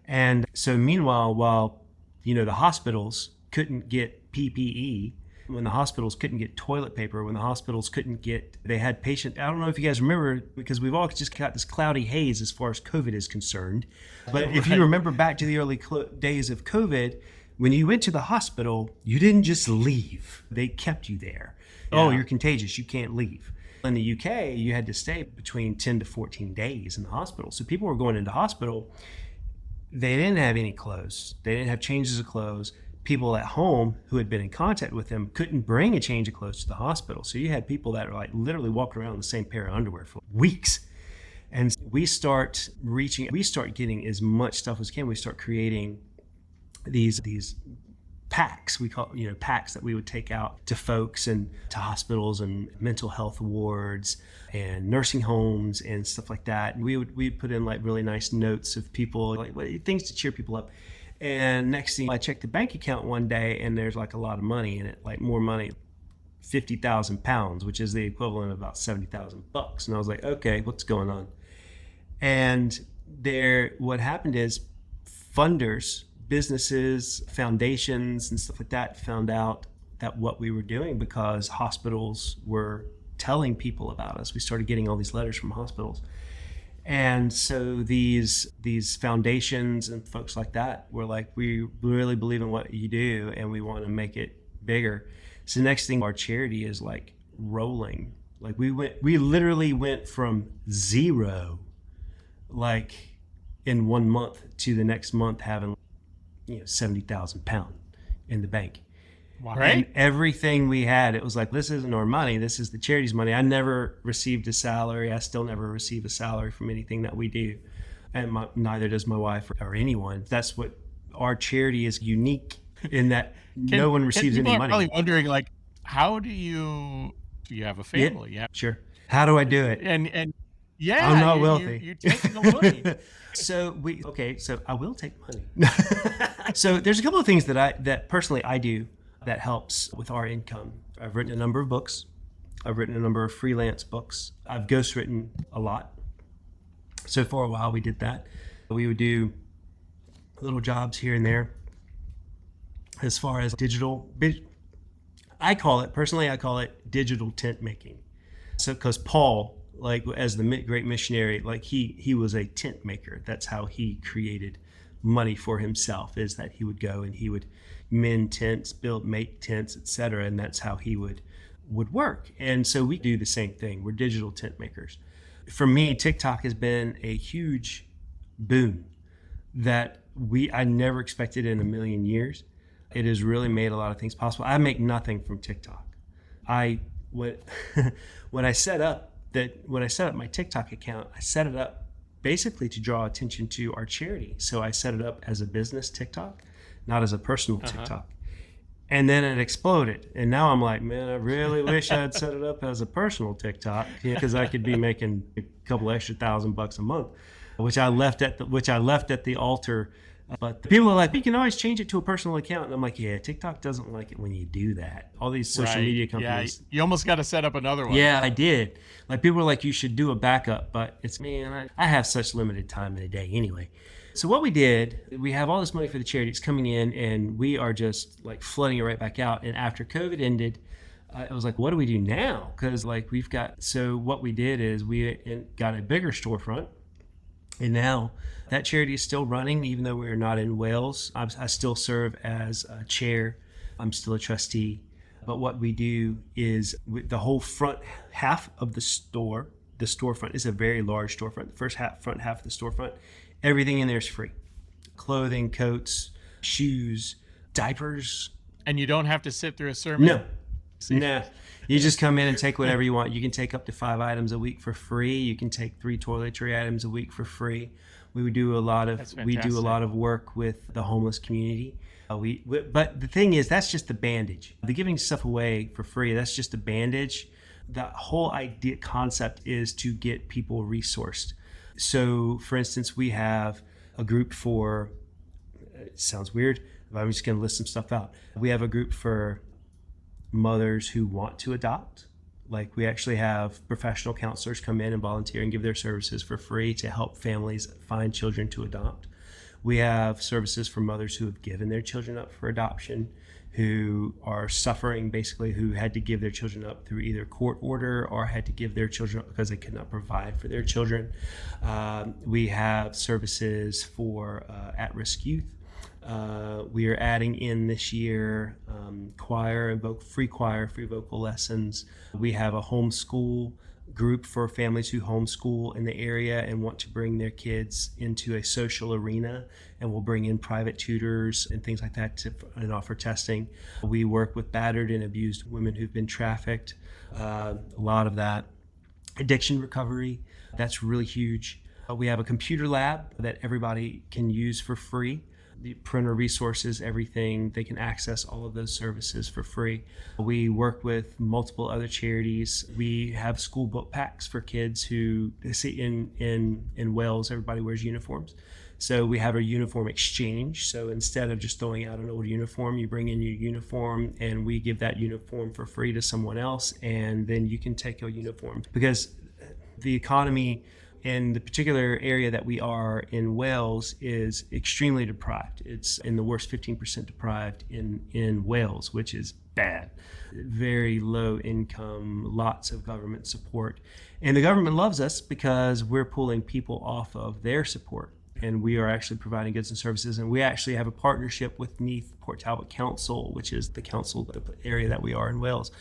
And so meanwhile, while, the hospitals couldn't get PPE, when the hospitals couldn't get toilet paper, when the hospitals couldn't get, they had I don't know if you guys remember, because we've all just got this cloudy haze as far as COVID is concerned. But if you remember back to the early days of COVID, when you went to the hospital, you didn't just leave. They kept you there. Yeah. Oh, you're contagious. You can't leave. In the UK, you had to stay between 10 to 14 days in the hospital. So people were going into hospital. They didn't have any clothes. They didn't have changes of clothes. People at home who had been in contact with them couldn't bring a change of clothes to the hospital. So you had people that were like literally walking around in the same pair of underwear for weeks. And we start getting as much stuff as we can. We start creating these packs, we call packs that we would take out to folks and to hospitals and mental health wards and nursing homes and stuff like that. And we'd put in like really nice notes of people, like things to cheer people up. And next thing, I checked the bank account one day, and there's like a lot of money in it, like more money, 50,000 pounds, which is the equivalent of about 70,000 bucks. And I was like, okay, what's going on? And what happened is funders, businesses, foundations, and stuff like that found out that what we were doing, because hospitals were telling people about us. We started getting all these letters from hospitals. And so these foundations and folks like that were like, we really believe in what you do and we want to make it bigger. So next thing, our charity is like rolling. Like we literally went from zero, like in 1 month, to the next month having 70,000 pounds in the bank. Wow. And Right. everything we had, it was like, this isn't our money. This is the charity's money. I never received a salary. I still never receive a salary from anything that we do. And neither does my wife or anyone. That's what our charity is unique in, that no one receives any People are money. probably wondering, like, how do you have a family? Yeah, sure. How do I do it? And yeah, I'm not wealthy. You're taking the money. So I will take money. So there's a couple of things that personally I do that helps with our income. I've written a number of books. I've written a number of freelance books. I've ghostwritten a lot. So for a while we did that. We would do little jobs here and there. As far as digital, I call it digital tent making. So because Paul, like as the great missionary, like he was a tent maker. That's how he created money for himself, is that he would go and he would mend tents, make tents, etc. And that's how he would work. And so we do the same thing. We're digital tent makers. For me, TikTok has been a huge boon that I never expected in a million years. It has really made a lot of things possible. I make nothing from TikTok. When I set up my TikTok account, I set it up basically to draw attention to our charity. So I set it up as a business TikTok, not as a personal TikTok. And then it exploded. And now I'm like, man, I really wish I had set it up as a personal TikTok, because I could be making a couple extra $1,000 a month, which I left at the altar. But people are like, you can always change it to a personal account. And I'm like, yeah, TikTok doesn't like it when you do that. All these social media companies. Yeah, you almost got to set up another one. Yeah, I did. Like people are like, you should do a backup, but it's I have such limited time in a day anyway. So what we did, we have all this money for the charity. It's coming in, and we are just like flooding it right back out. And after COVID ended, I was like, what do we do now? Because so what we did is we got a bigger storefront. And now that charity is still running, even though we're not in Wales. I still serve as a chair. I'm still a trustee. But what we do is the whole front half of the storefront is a very large storefront. The front half of the storefront, everything in there is free. Clothing, coats, shoes, diapers. And you don't have to sit through a sermon. No. You just come in and take whatever you want. You can take up to 5 items a week for free. You can take 3 toiletry items a week for free. We do a lot of work with the homeless community. But the thing is, that's just the bandage. The giving stuff away for free, that's just a bandage. The whole idea concept is to get people resourced. So, for instance, we have a group for, it sounds weird, but I'm just going to list some stuff out. We have a group for mothers who want to adopt. Like, we actually have professional counselors come in and volunteer and give their services for free to help families find children to adopt. We have services for mothers who have given their children up for adoption, who are suffering, basically, who had to give their children up through either court order or had to give their children up because they could not provide for their children. We have services for at-risk youth. We are adding in this year choir, free vocal lessons. We have a homeschool group for families who homeschool in the area and want to bring their kids into a social arena, and we'll bring in private tutors and things like that and offer testing. We work with battered and abused women who've been trafficked, a lot of that. Addiction recovery, that's really huge. We have a computer lab that everybody can use for free. The printer resources, everything, they can access all of those services for free. We work with multiple other charities. We have school book packs for kids who see in Wales, everybody wears uniforms. So we have a uniform exchange. So instead of just throwing out an old uniform, you bring in your uniform and we give that uniform for free to someone else, and then you can take your uniform. Because the economy in the particular area that we are in Wales is extremely deprived. It's in the worst 15% deprived in Wales, which is bad. Very low income, lots of government support. And the government loves us because we're pulling people off of their support. And we are actually providing goods and services. And we actually have a partnership with Neath Port Talbot Council, which is the council, the area that we are in Wales,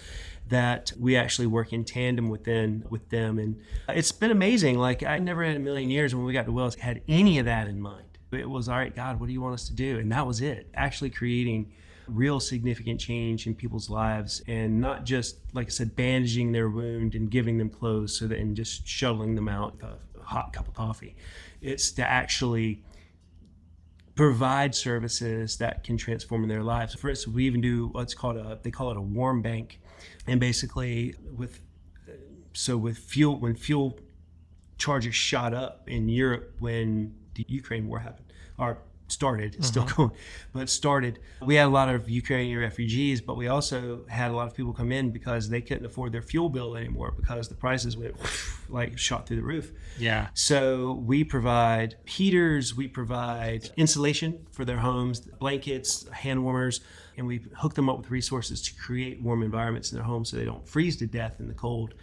that we actually work in tandem with them. And it's been amazing. Like, I never in a million years when we got to Wales had any of that in mind. It was, all right, God, what do you want us to do? And that was it. Actually creating real significant change in people's lives, and not just, like I said, bandaging their wound and giving them clothes and just shuttling them out with a hot cup of coffee. It's to actually provide services that can transform their lives. For instance, we even do what's called they call it a warm bank. And basically when fuel charges shot up in Europe when the Ukraine war happened, or started, it's still going, but it started. We had a lot of Ukrainian refugees, but we also had a lot of people come in because they couldn't afford their fuel bill anymore because the prices went like shot through the roof. Yeah. So we provide heaters, we provide insulation for their homes, blankets, hand warmers, and we hook them up with resources to create warm environments in their homes so they don't freeze to death in the cold.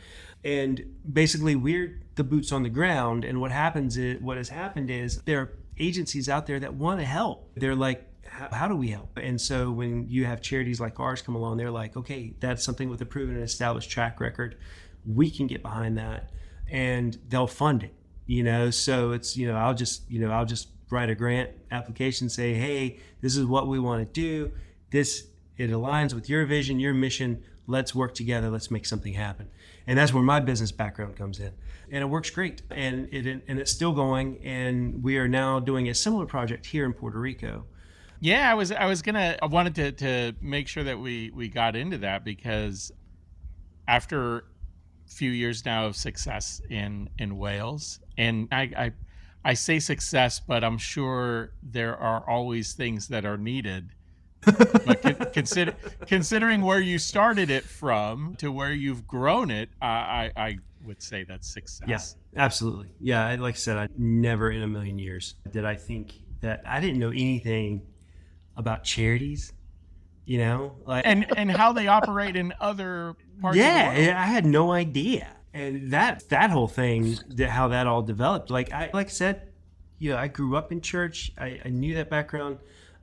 And basically, we're the boots on the ground. And what has happened is there are agencies out there that want to help. They're like, how do we help? And so when you have charities like ours come along, they're like, okay, that's something with a proven and established track record. We can get behind that, and they'll fund it. So it's, I'll just write a grant application, say, hey, this is what we want to do. It aligns with your vision, your mission. Let's work together. Let's make something happen. And that's where my business background comes in. And it works great. And it's still going. And we are now doing a similar project here in Puerto Rico. Yeah, I wanted to make sure that we got into that, because after a few years now of success in Wales, and I say success, but I'm sure there are always things that are needed. But considering where you started it from to where you've grown it, I would say that's success. Yeah, absolutely. Yeah, like I said, I never in a million years did I think that I didn't know anything about charities, and how they operate in other parts of the world. Yeah, I had no idea. And that whole thing, how that all developed. Like I said, I grew up in church. I knew that background.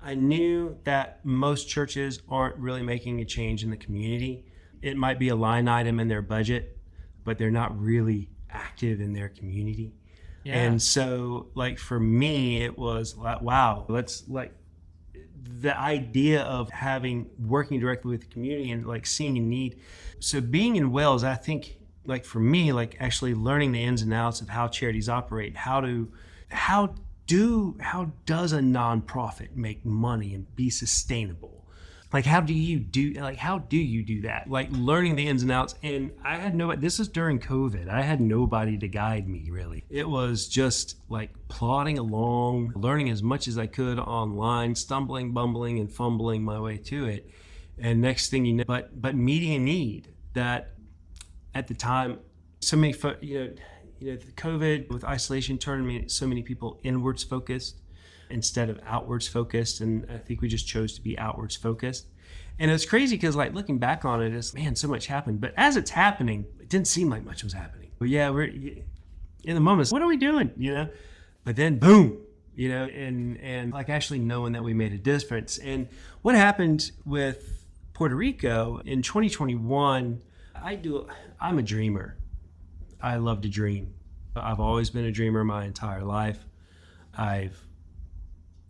I knew that most churches aren't really making a change in the community. It might be a line item in their budget, but they're not really active in their community. Yeah. And so, like, for me, it was like, wow, the idea of working directly with the community and like seeing a need. So being in Wales, I think, like, for me, like, actually learning the ins and outs of how charities operate, how how does a nonprofit make money and be sustainable? Like, how do you do that? Like, learning the ins and outs. And I had this is during COVID. I had nobody to guide me, really. It was just like plodding along, learning as much as I could online, stumbling, bumbling, and fumbling my way to it. And next thing you know, but meeting a need that at the time, so many, the COVID with isolation turned so many people inwards focused instead of outwards focused. And I think we just chose to be outwards focused. And it's crazy because, like, looking back on it, it's, man, so much happened. But as it's happening, it didn't seem like much was happening. But yeah, we're in the moment. What are we doing? But then boom, and like actually knowing that we made a difference. And what happened with Puerto Rico in 2021, I'm a dreamer. I love to dream. I've always been a dreamer my entire life. I've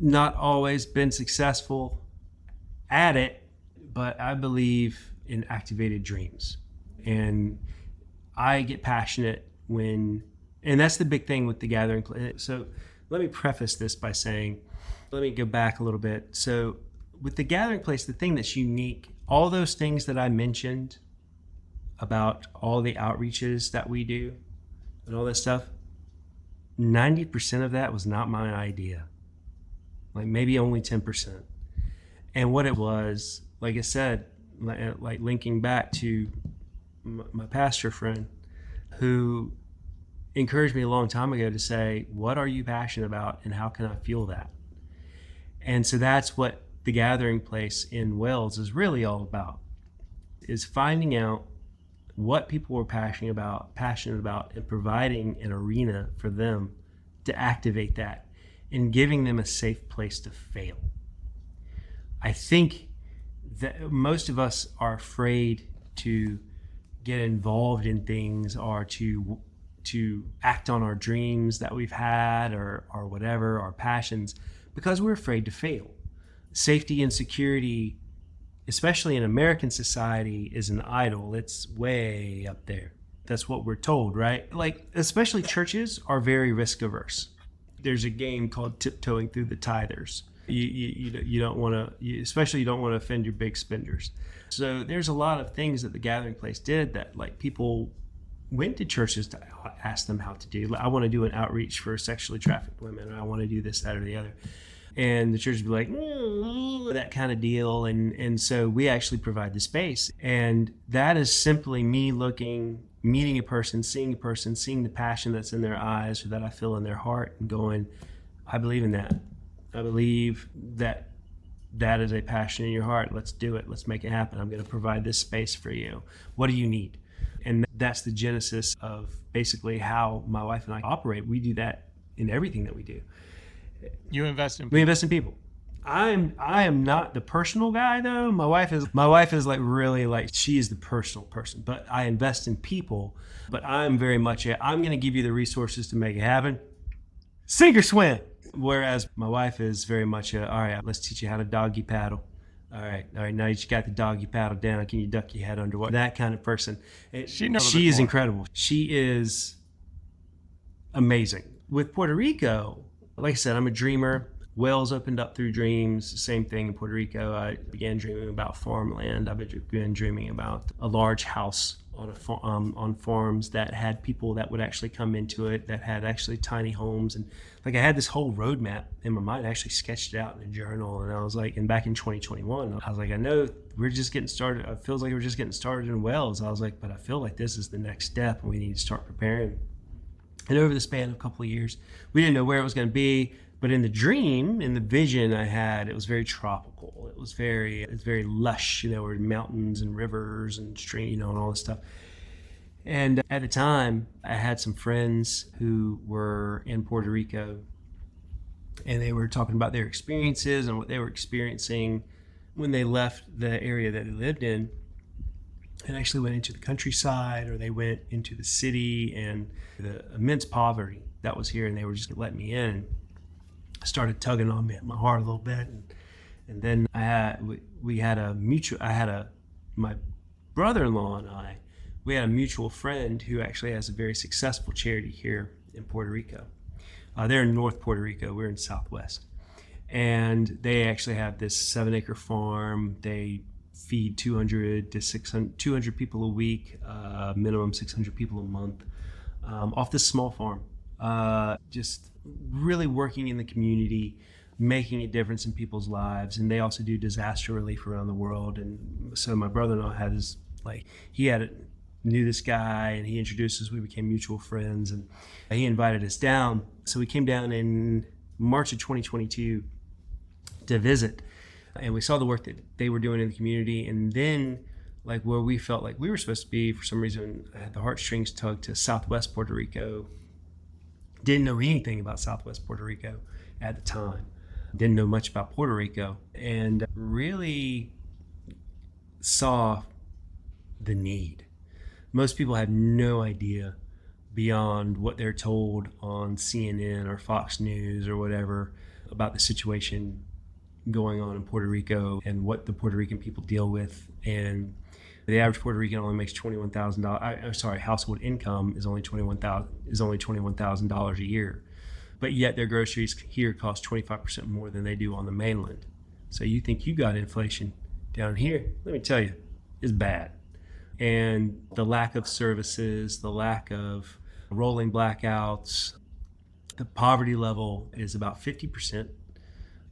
not always been successful at it, but I believe in activated dreams. And I get passionate and that's the big thing with the gathering. So let me preface this by saying, let me go back a little bit. So with the gathering place, the thing that's unique, all those things that I mentioned about all the outreaches that we do and all that stuff, 90% of that was not my idea. Like maybe only 10%. And what it was, like I said, like linking back to my pastor friend who encouraged me a long time ago to say, what are you passionate about and how can I feel that? And so that's what the gathering place in Wales is really all about, is finding out what people were passionate about, and providing an arena for them to activate that and giving them a safe place to fail. I think that most of us are afraid to get involved in things or to act on our dreams that we've had or whatever, our passions, because we're afraid to fail. Safety and security, especially in American society, is an idol. It's way up there. That's what we're told, right? Like, especially churches are very risk averse. There's a game called tiptoeing through the tithers. You don't want to, especially you don't want to offend your big spenders. So there's a lot of things that the gathering place did that, like, people went to churches to ask them how to do. I want to do an outreach for sexually trafficked women, or I want to do this, that, or the other. And the church would be like, that kind of deal. And so we actually provide the space. And that is simply me meeting a person, seeing the passion that's in their eyes or that I feel in their heart, and going, I believe in that. I believe that is a passion in your heart. Let's do it. Let's make it happen. I'm going to provide this space for you. What do you need? And that's the genesis of basically how my wife and I operate. We do that in everything that we do. You invest in people. We invest in people. I am not the personal guy though. My wife is like really like, she is the personal person, but I invest in people. But I'm very much I'm going to give you the resources to make it happen. Sink or swim. Whereas my wife is very much all right, let's teach you how to doggy paddle. All right, now you got the doggy paddle down. Can you duck your head underwater? That kind of person. She is incredible. She is amazing. With Puerto Rico, like I said, I'm a dreamer. Wales opened up through dreams. Same thing in Puerto Rico. I began dreaming about farmland. I began dreaming about a large house on farms that had people that would actually come into it, that had actually tiny homes. And like I had this whole roadmap in my mind. I actually sketched it out in a journal. And I was like, and back in 2021, I was like, I know we're just getting started. It feels like we're just getting started in Wales. I was like, but I feel like this is the next step and we need to start preparing. And over the span of a couple of years, we didn't know where it was going to be. But in the dream, in the vision I had, it was very tropical. It was very lush. There were mountains and rivers and streams, and all this stuff. And at the time, I had some friends who were in Puerto Rico, and they were talking about their experiences and what they were experiencing when they left the area that they lived in and actually went into the countryside, or they went into the city, and the immense poverty that was here, and they were just letting me in. Started tugging on me at my heart a little bit, and then my brother-in-law and I, we had a mutual friend who actually has a very successful charity here in Puerto Rico. They're in North Puerto Rico. We're in Southwest. And they actually have this 7-acre farm. They feed 200 to 600, 200 people a week, minimum 600 people a month, off this small farm. Just really working in the community, making a difference in people's lives. And they also do disaster relief around the world. And so my brother-in-law has, like, knew this guy, and he introduced us. We became mutual friends, and he invited us down. So we came down in March of 2022 to visit, and we saw the work that they were doing in the community. And then, like, where we felt like we were supposed to be, for some reason, I had the heartstrings tugged to Southwest Puerto Rico. Didn't know anything about Southwest Puerto Rico at the time. Didn't know much about Puerto Rico, and really saw the need. Most people have no idea beyond what they're told on CNN or Fox News or whatever about the situation going on in Puerto Rico and what the Puerto Rican people deal with. And the average Puerto Rican only makes $21,000. Household income is only $21,000 a year, but yet their groceries here cost 25% more than they do on the mainland. So you think you got inflation down here? Let me tell you, it's bad. And the lack of services, the lack of rolling blackouts, the poverty level is about 50%.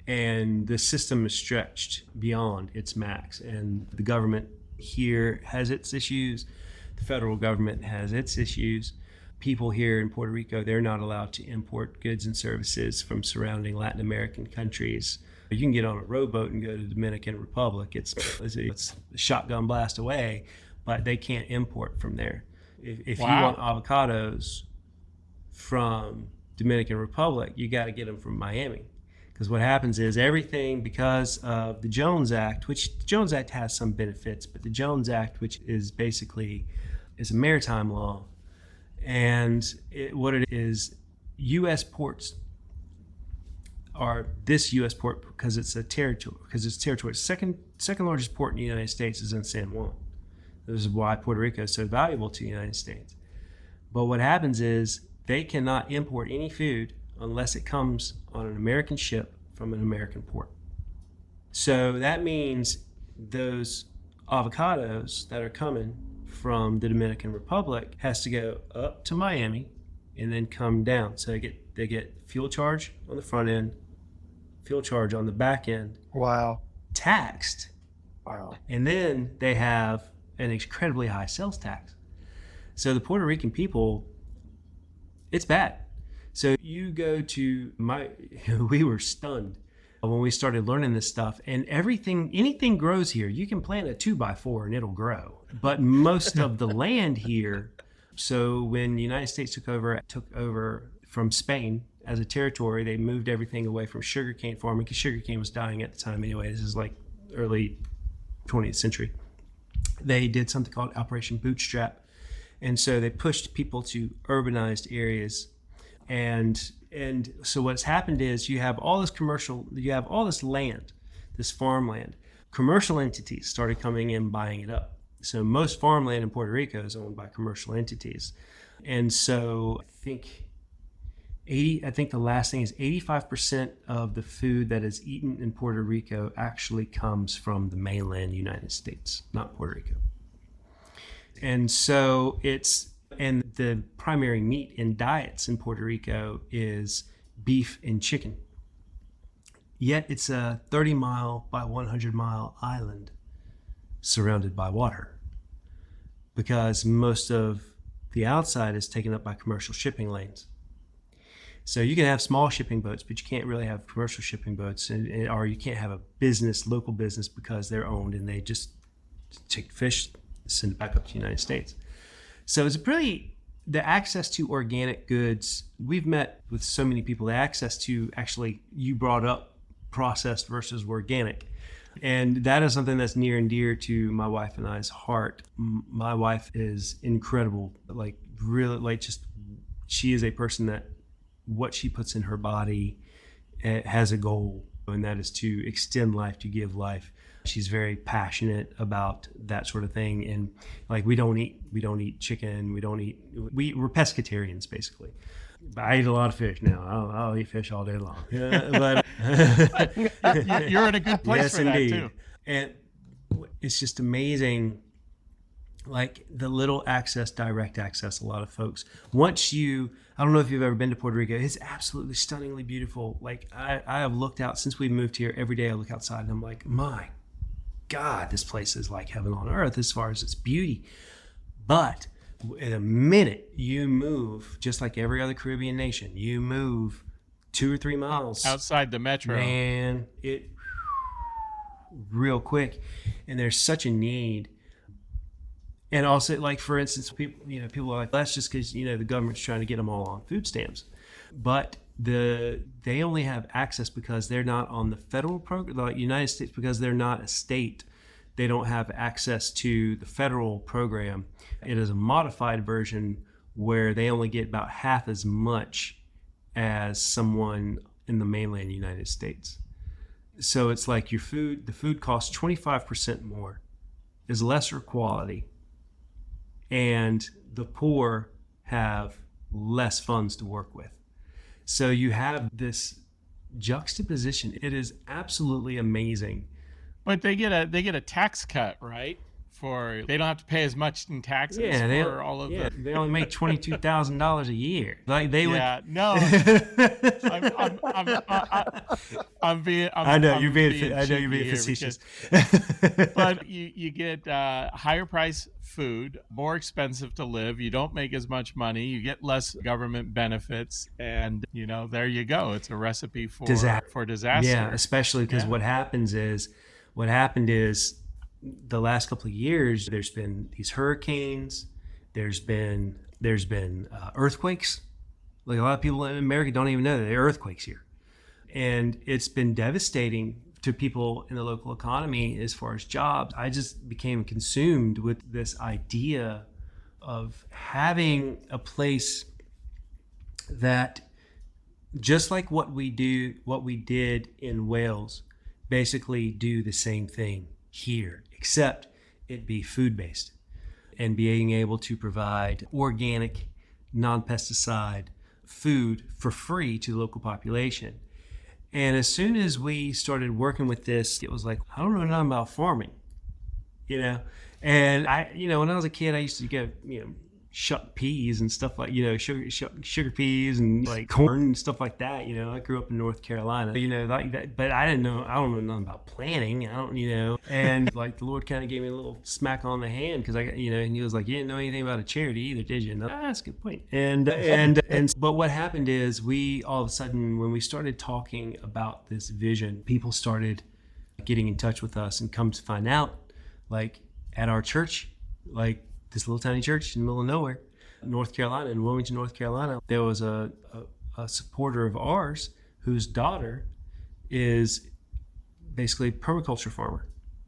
And the system is stretched beyond its max. And the government here has its issues. The federal government has its issues. People here in Puerto Rico, they're not allowed to import goods and services from surrounding Latin American countries. You can get on a rowboat and go to the Dominican Republic. It's a shotgun blast away, but they can't import from there. If you want avocados from Dominican Republic, you got to get them from Miami. Because what happens is everything, because of the Jones Act, which the Jones Act has some benefits, but the Jones Act, which is basically is a maritime law, and what it is, U.S. ports are this U.S. port because it's a territory. Second largest port in the United States is in San Juan. This is why Puerto Rico is so valuable to the United States. But what happens is they cannot import any food unless it comes on an American ship from an American port. So that means those avocados that are coming from the Dominican Republic has to go up to Miami and then come down. So they get fuel charge on the front end, fuel charge on the back end. Wow. Taxed. Wow. And then they have an incredibly high sales tax. So the Puerto Rican people, it's bad. So you go to we were stunned when we started learning this stuff, and anything grows here. You can plant a 2x4 and it'll grow, but most of the land here. So when the United States took over from Spain as a territory, they moved everything away from sugarcane farming because sugarcane was dying at the time anyway. This is like early 20th century. They did something called Operation Bootstrap. And so they pushed people to urbanized areas. And so what's happened is you have all this land, this farmland. Commercial entities started coming in, buying it up. So most farmland in Puerto Rico is owned by commercial entities. And so I think the last thing is 85% of the food that is eaten in Puerto Rico actually comes from the mainland United States, not Puerto Rico. And so and the primary meat in diets in Puerto Rico is beef and chicken. Yet it's a 30-mile by 100-mile island surrounded by water because most of the outside is taken up by commercial shipping lanes. So you can have small shipping boats, but you can't really have commercial shipping boats, or you can't have a local business, because they're owned and they just take fish, send it back up to the United States. So it's the access to organic goods. We've met with so many people, the access to, actually, you brought up processed versus organic. And that is something that's near and dear to my wife and I's heart. My wife is incredible, she is a person that what she puts in her body has a goal, and that is to extend life, to give life. She's very passionate about that sort of thing. And like, we don't eat chicken. We're pescatarians, basically. I eat a lot of fish now. I'll eat fish all day long. But You're in a good place yes, for that indeed. too. And it's just amazing, like the little access, direct access. A lot of folks, once you, I don't know if you've ever been to Puerto Rico. It's absolutely stunningly beautiful. Like I have looked out since we moved here. Every day I look outside and I'm like, my God, this place is like heaven on earth as far as its beauty. But in a minute you move, just like every other Caribbean nation, you move 2 or 3 miles Outside the metro. man, it real quick. And there's such a need. And also, like, for instance, people are like, that's just because, the government's trying to get them all on food stamps. But they only have access because they're not on the federal program, like United States, because they're not a state. They don't have access to the federal program. It is a modified version where they only get about half as much as someone in the mainland United States. So it's like the food costs 25% more, is lesser quality, and the poor have less funds to work with. So you have this juxtaposition. It is absolutely amazing. But they get a tax cut, right? They don't have to pay as much in taxes for all of the. They only make $22,000 a year. Like they would. Yeah, no. I'm being. I know you're being cheeky facetious. But you get higher price food, more expensive to live. You don't make as much money. You get less government benefits, and there you go. It's a recipe for disaster. Yeah, especially because what happened is the last couple of years, there's been these hurricanes, there's been earthquakes. Like a lot of people in America don't even know that there are earthquakes here. And it's been devastating to people in the local economy as far as jobs. I just became consumed with this idea of having a place that, just like what we did in Wales, basically do the same thing here, except it be food-based and being able to provide organic, non-pesticide food for free to the local population. And as soon as we started working with this, it was like, I don't know nothing about farming, And I, when I was a kid, I used to go, shuck peas and stuff like, sugar peas and like corn and stuff like that. I grew up in North Carolina, like that, but I don't know nothing about planting. I don't, and like the Lord kind of gave me a little smack on the hand because and he was like, you didn't know anything about a charity either, did you? No, that's a good point. But what happened is we all of a sudden, when we started talking about this vision, people started getting in touch with us and come to find out, like at our church, like this little tiny church in the middle of nowhere, North Carolina, in Wilmington, North Carolina, there was a supporter of ours whose daughter is basically a permaculture farmer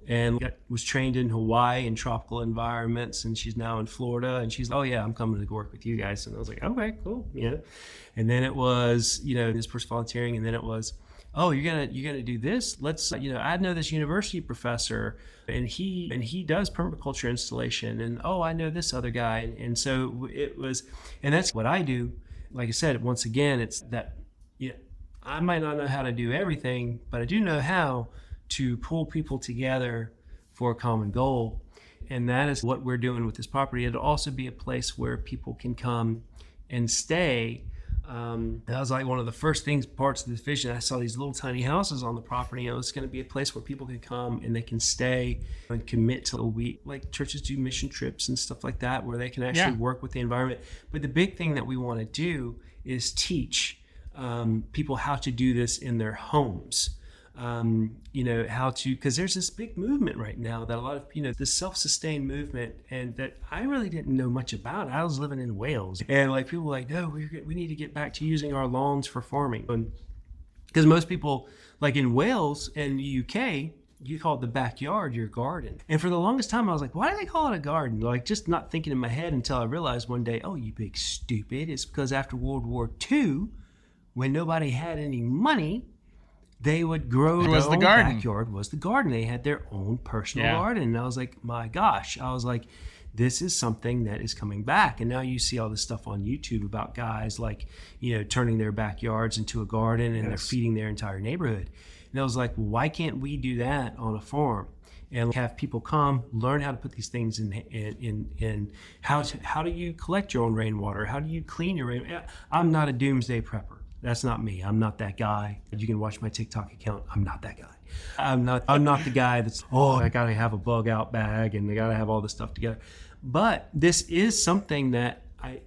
and was trained in Hawaii in tropical environments, and she's now in Florida, and she's like, oh yeah, I'm coming to work with you guys. And I was like, okay, cool, And then it was, this person volunteering, and then it was, oh, you're gonna do this? Let's, I know this university professor, and he does permaculture installation, and oh, I know this other guy, and so it was, and that's what I do. Like I said, once again, it's that, I might not know how to do everything, but I do know how to pull people together for a common goal, and that is what we're doing with this property. It'll also be a place where people can come and stay. That was like one of the first parts of this vision. I saw these little tiny houses on the property. It's going to be a place where people can come and they can stay and commit to a week. Like churches do mission trips and stuff like that, where they can actually work with the environment. But the big thing that we want to do is teach people how to do this in their homes. How to, because there's this big movement right now that a lot of, this self-sustained movement, and that I really didn't know much about. I was living in Wales, and like people were like, no, we need to get back to using our lawns for farming. Because most people, like in Wales and the UK, you call the backyard your garden. And for the longest time, I was like, why do they call it a garden? Like, just not thinking in my head until I realized one day, oh, you big stupid. It's because after World War II, when nobody had any money, they would grow their own backyard was the garden. They had their own personal garden. And I was like, my gosh. I was like, this is something that is coming back. And now you see all this stuff on YouTube about guys like, turning their backyards into a garden, and they're feeding their entire neighborhood. And I was like, well, why can't we do that on a farm and have people come learn how to put these things in how do you collect your own rainwater? How do you clean your rain? I'm not a doomsday prepper. That's not me. I'm not that guy. You can watch my TikTok account. I'm not that guy. I'm not the guy that's, I got to have a bug out bag and they got to have all this stuff together. But this is something that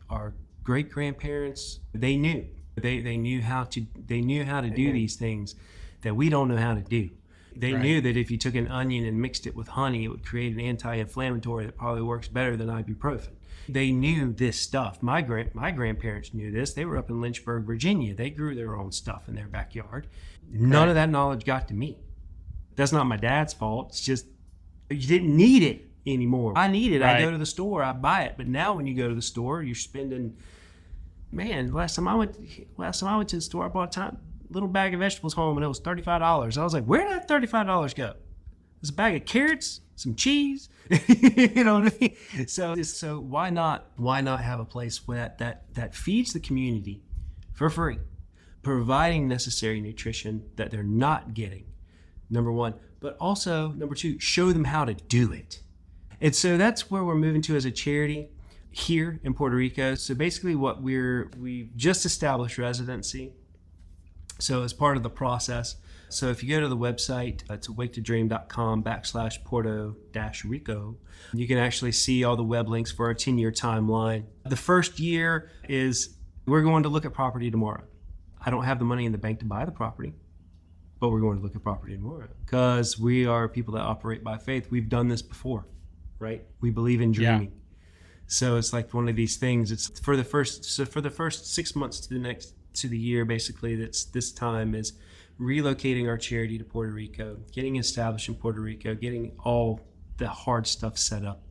our great grandparents, they knew. They knew how to do these things that we don't know how to do. They knew that if you took an onion and mixed it with honey, it would create an anti-inflammatory that probably works better than ibuprofen. They knew this stuff. My grandparents knew this. They were up in Lynchburg, Virginia. They grew their own stuff in their backyard. None of that knowledge got to me. That's not my dad's fault. It's just you didn't need it anymore. I need it. I go to the store, I buy it. But now when you go to the store, you're spending. Man, last time I went to the store, I bought a little bag of vegetables home, and it was $35. I was like, where did that $35 go? There's a bag of carrots, some cheese. You know what I mean? So why not have a place where that feeds the community for free, providing necessary nutrition that they're not getting, number one, but also number two, show them how to do it. And so that's where we're moving to as a charity here in Puerto Rico. So basically we've just established residency. So as part of the process, so if you go to the website, it's awaketodream.com/Puerto-Rico, you can actually see all the web links for our 10-year timeline. The first year is we're going to look at property tomorrow. I don't have the money in the bank to buy the property, but we're going to look at property tomorrow because we are people that operate by faith. We've done this before, right? We believe in dreaming. Yeah. So it's like one of these things. It's for the first 6 months to the year, basically, this time is relocating our charity to Puerto Rico, getting established in Puerto Rico, getting all the hard stuff set up,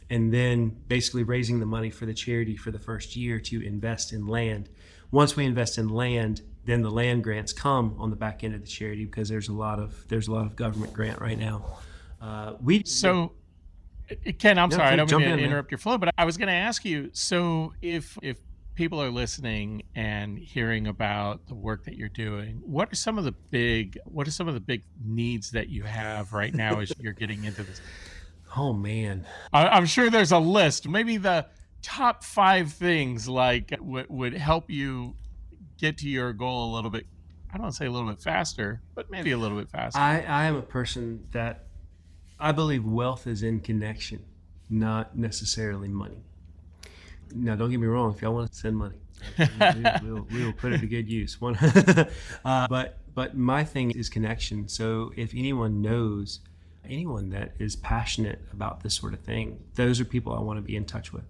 and then basically raising the money for the charity for the first year to invest in land. Once we invest in land, then the land grants come on the back end of the charity because there's a lot of government grant right now. Ken, I'm sorry, I don't mean to interrupt your flow, but I was going to ask you, so if people are listening and hearing about the work that you're doing, what are some of the big needs that you have right now as you're getting into this? Oh man, I'm sure there's a list. Maybe the top 5 things like would help you get to your goal a little bit. I don't want to say a little bit faster, but maybe a little bit faster. I am a person that I believe wealth is in connection, not necessarily money. Now, don't get me wrong. If y'all want to send money, we will put it to good use. But my thing is connection. So if anyone knows anyone that is passionate about this sort of thing, those are people I want to be in touch with.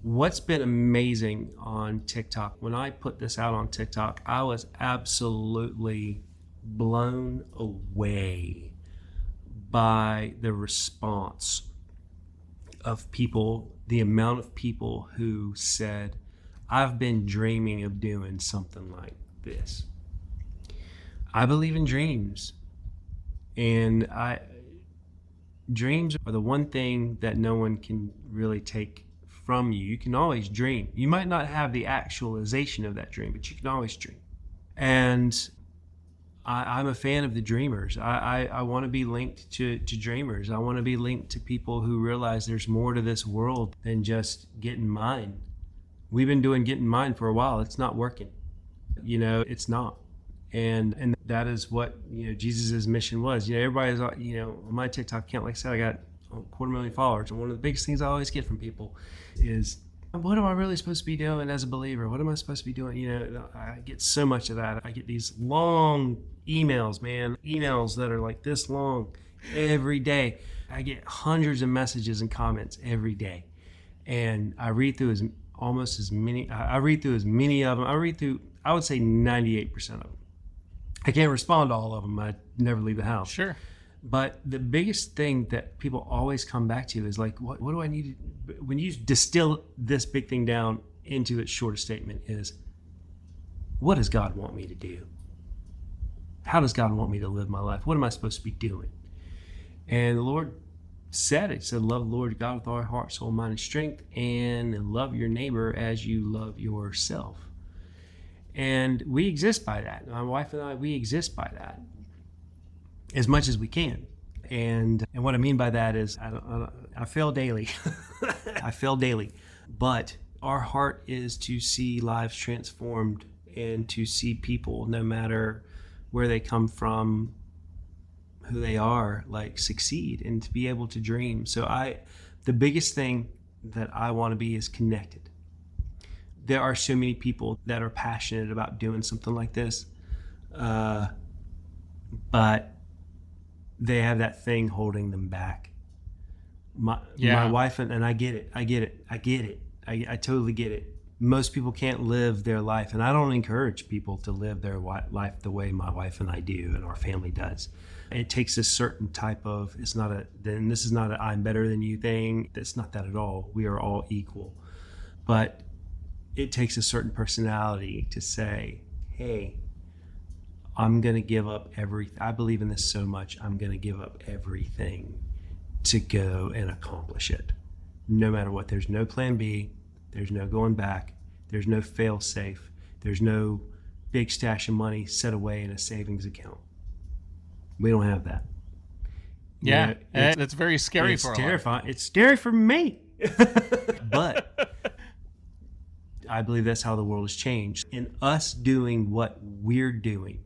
What's been amazing on TikTok, when I put this out on TikTok, I was absolutely blown away by the response of people, the amount of people who said, I've been dreaming of doing something like this. I believe in dreams. And dreams are the one thing that no one can really take from you. You can always dream. You might not have the actualization of that dream, but you can always dream. And I'm a fan of the dreamers. I want to be linked to dreamers. I want to be linked to people who realize there's more to this world than just getting mine. We've been doing getting mine for a while. It's not working. It's not. And that is what, Jesus' mission was. Everybody's, on my TikTok account, like I said, I got 250,000 followers. And one of the biggest things I always get from people is, what am I really supposed to be doing as a believer? What am I supposed to be doing? I get so much of that. I get these long emails that are like this long every day. I get hundreds of messages and comments every day. And I read through as many of them. I would say 98% of them. I can't respond to all of them. I never leave the house. Sure. But the biggest thing that people always come back to is like, what do I need to, when you distill this big thing down into its shortest statement is, what does God want me to do? How does God want me to live my life? What am I supposed to be doing? And the Lord said it. It said, love the Lord God with all your heart, soul, mind, and strength, and love your neighbor as you love yourself. And we exist by that. My wife and I, we exist by that as much as we can. And what I mean by that is I fail daily. I fail daily. But our heart is to see lives transformed and to see people, no matter where they come from, who they are, like, succeed and to be able to dream. So the biggest thing that I want to be is connected. There are so many people that are passionate about doing something like this, but they have that thing holding them back. My wife and I get it. I totally get it. Most people can't live their life, and I don't encourage people to live their life the way my wife and I do and our family does. It takes a certain type of, this is not an I'm better than you thing. It's not that at all. We are all equal. But it takes a certain personality to say, hey, I'm going to give up everything. I believe in this so much. I'm going to give up everything to go and accomplish it. No matter what. There's no plan B. There's no going back. There's no fail safe. There's no big stash of money set away in a savings account. We don't have that. Yeah, it's very scary for a lot. It's terrifying. It's scary for me. But I believe that's how the world has changed. And us doing what we're doing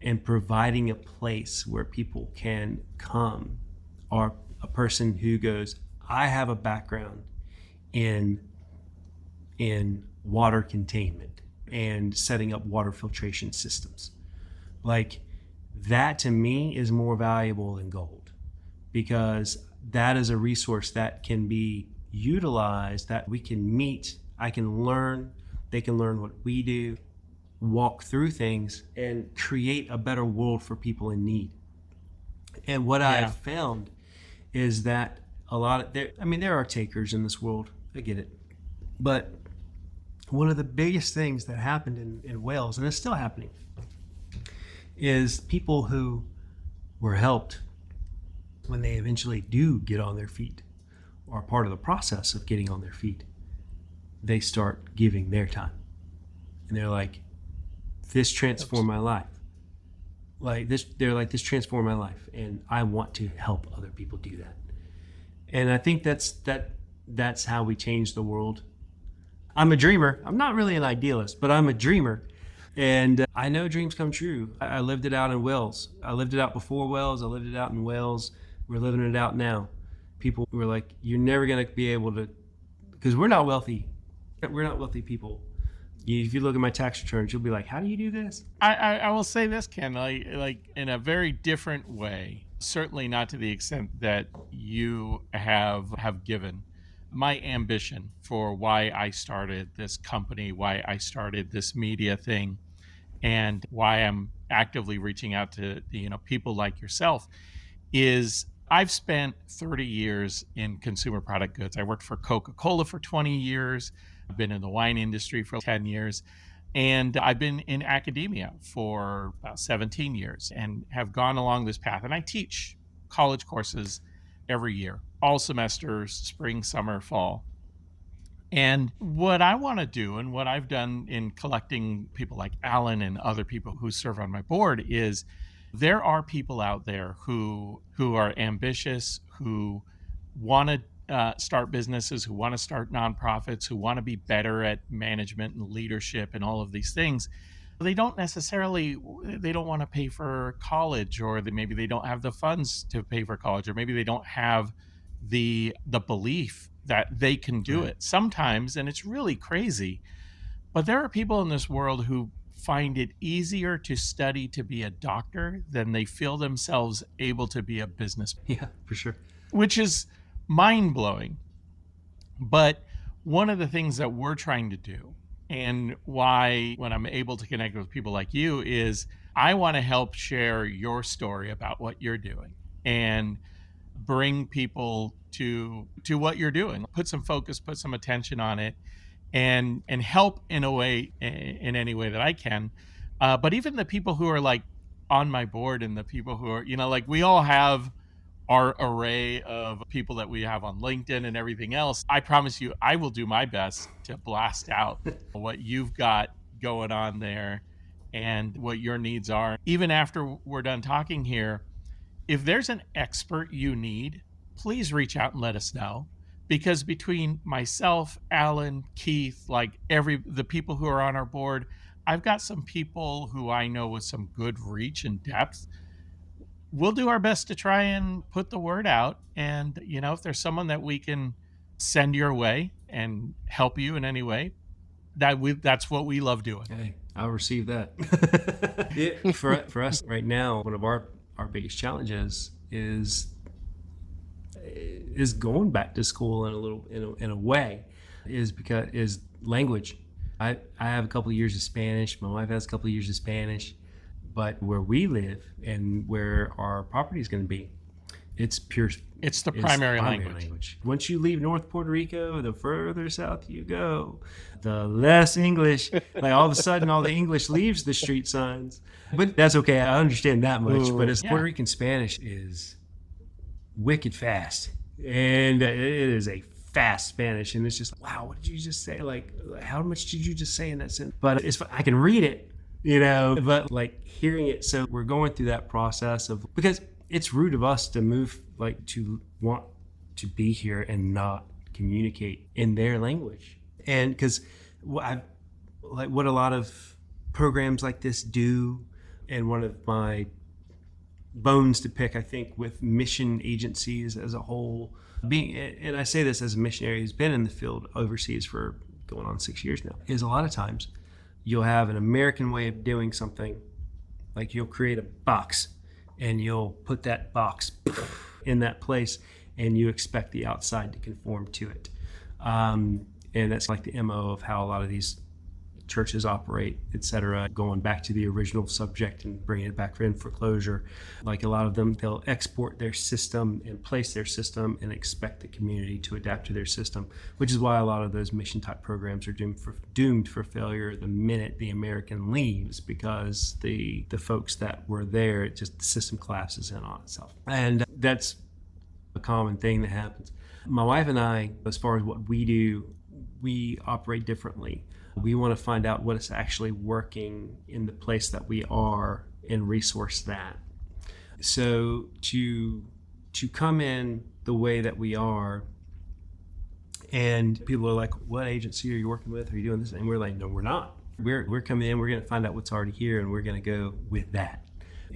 and providing a place where people can come, or a person who goes, I have a background in water containment and setting up water filtration systems. Like, that to me is more valuable than gold, because that is a resource that can be utilized, that we can meet. I can learn, they can learn what we do, walk through things and create a better world for people in need. And what I have found is that there are takers in this world. I get it. But one of the biggest things that happened in Wales, and it's still happening, is people who were helped, when they eventually do get on their feet, or part of the process of getting on their feet, they start giving their time. And they're like, this transformed my life. This transformed my life, and I want to help other people do that. And I think that's how we change the world. I'm a dreamer. I'm not really an idealist, but I'm a dreamer. And I know dreams come true. I lived it out in Wales. I lived it out before Wales. I lived it out in Wales. We're living it out now. People were like, you're never going to be able to, because we're not wealthy. We're not wealthy people. If you look at my tax returns, you'll be like, how do you do this? I will say this, Ken, like in a very different way, certainly not to the extent that you have given. My ambition for why I started this company, why I started this media thing, and why I'm actively reaching out to people like yourself is I've spent 30 years in consumer product goods. I worked for Coca-Cola for 20 years. I've been in the wine industry for 10 years. And I've been in academia for about 17 years and have gone along this path. And I teach college courses every year, all semesters, spring, summer, fall. And what I want to do, and what I've done in collecting people like Alan and other people who serve on my board, is there are people out there who are ambitious, who want to start businesses, who want to start nonprofits, who want to be better at management and leadership and all of these things. They don't want to pay for college, or maybe they don't have the funds to pay for college, or maybe they don't have the belief that they can do it sometimes. And it's really crazy. But there are people in this world who find it easier to study to be a doctor than they feel themselves able to be a businessman. Yeah, for sure. Which is mind-blowing. But one of the things that we're trying to do, and why when I'm able to connect with people like you, is I want to help share your story about what you're doing and bring people to what you're doing, put some focus, put some attention on it, and help in any way that I can. But even the people who are like on my board, and the people who are, like, we all have our array of people that we have on LinkedIn and everything else, I promise you, I will do my best to blast out what you've got going on there and what your needs are. Even after we're done talking here, if there's an expert you need, please reach out and let us know. Because between myself, Alan, Keith, like the people who are on our board, I've got some people who I know with some good reach and depth. We'll do our best to try and put the word out. And, if there's someone that we can send your way and help you in any way, that's what we love doing. Hey, I'll receive that. For us right now, one of our biggest challenges is going back to school in a way is language. I have a couple of years of Spanish. My wife has a couple of years of Spanish, but where we live and where our property is going to be, it's the primary language. Once you leave North Puerto Rico, the further south you go, the less English. Like all of a sudden, all the English leaves the street signs. But that's okay. I understand that much. Ooh, but yeah. Puerto Rican Spanish is wicked fast, and it is a fast Spanish, and it's just, wow, what did you just say? Like, how much did you just say in that sentence? But I can read it, but like hearing it. So we're going through that process because it's rude of us to move, like to want to be here and not communicate in their language. And because what a lot of programs like this do, and one of my bones to pick, I think, with mission agencies as a whole, and I say this as a missionary who's been in the field overseas for going on 6 years now, is a lot of times you'll have an American way of doing something, like you'll create a box and you'll put that box in that place and you expect the outside to conform to it. And that's like the MO of how a lot of these churches operate, etc. Going back to the original subject and bringing it back in foreclosure, like a lot of them, they'll export their system and place their system and expect the community to adapt to their system, which is why a lot of those mission type programs are doomed for failure the minute the American leaves, because the folks that were there, the system collapses in on itself. And that's a common thing that happens. My wife and I, as far as what we do, we operate differently. We want to find out what is actually working in the place that we are and resource that. So to come in the way that we are, and people are like, what agency are you working with? Are you doing this? And we're like, no, we're not. We're coming in, we're going to find out what's already here, and we're going to go with that.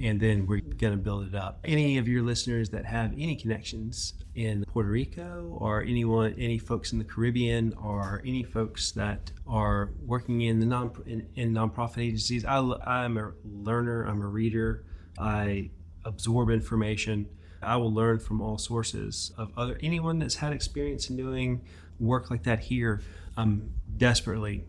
And then we're going to build it up. Any of your listeners that have any connections in Puerto Rico, or any folks in the Caribbean, or any folks that are working in the nonprofit agencies, I'm a learner, I'm a reader, I absorb information. I will learn from all sources of anyone that's had experience in doing work like that here. Desperately,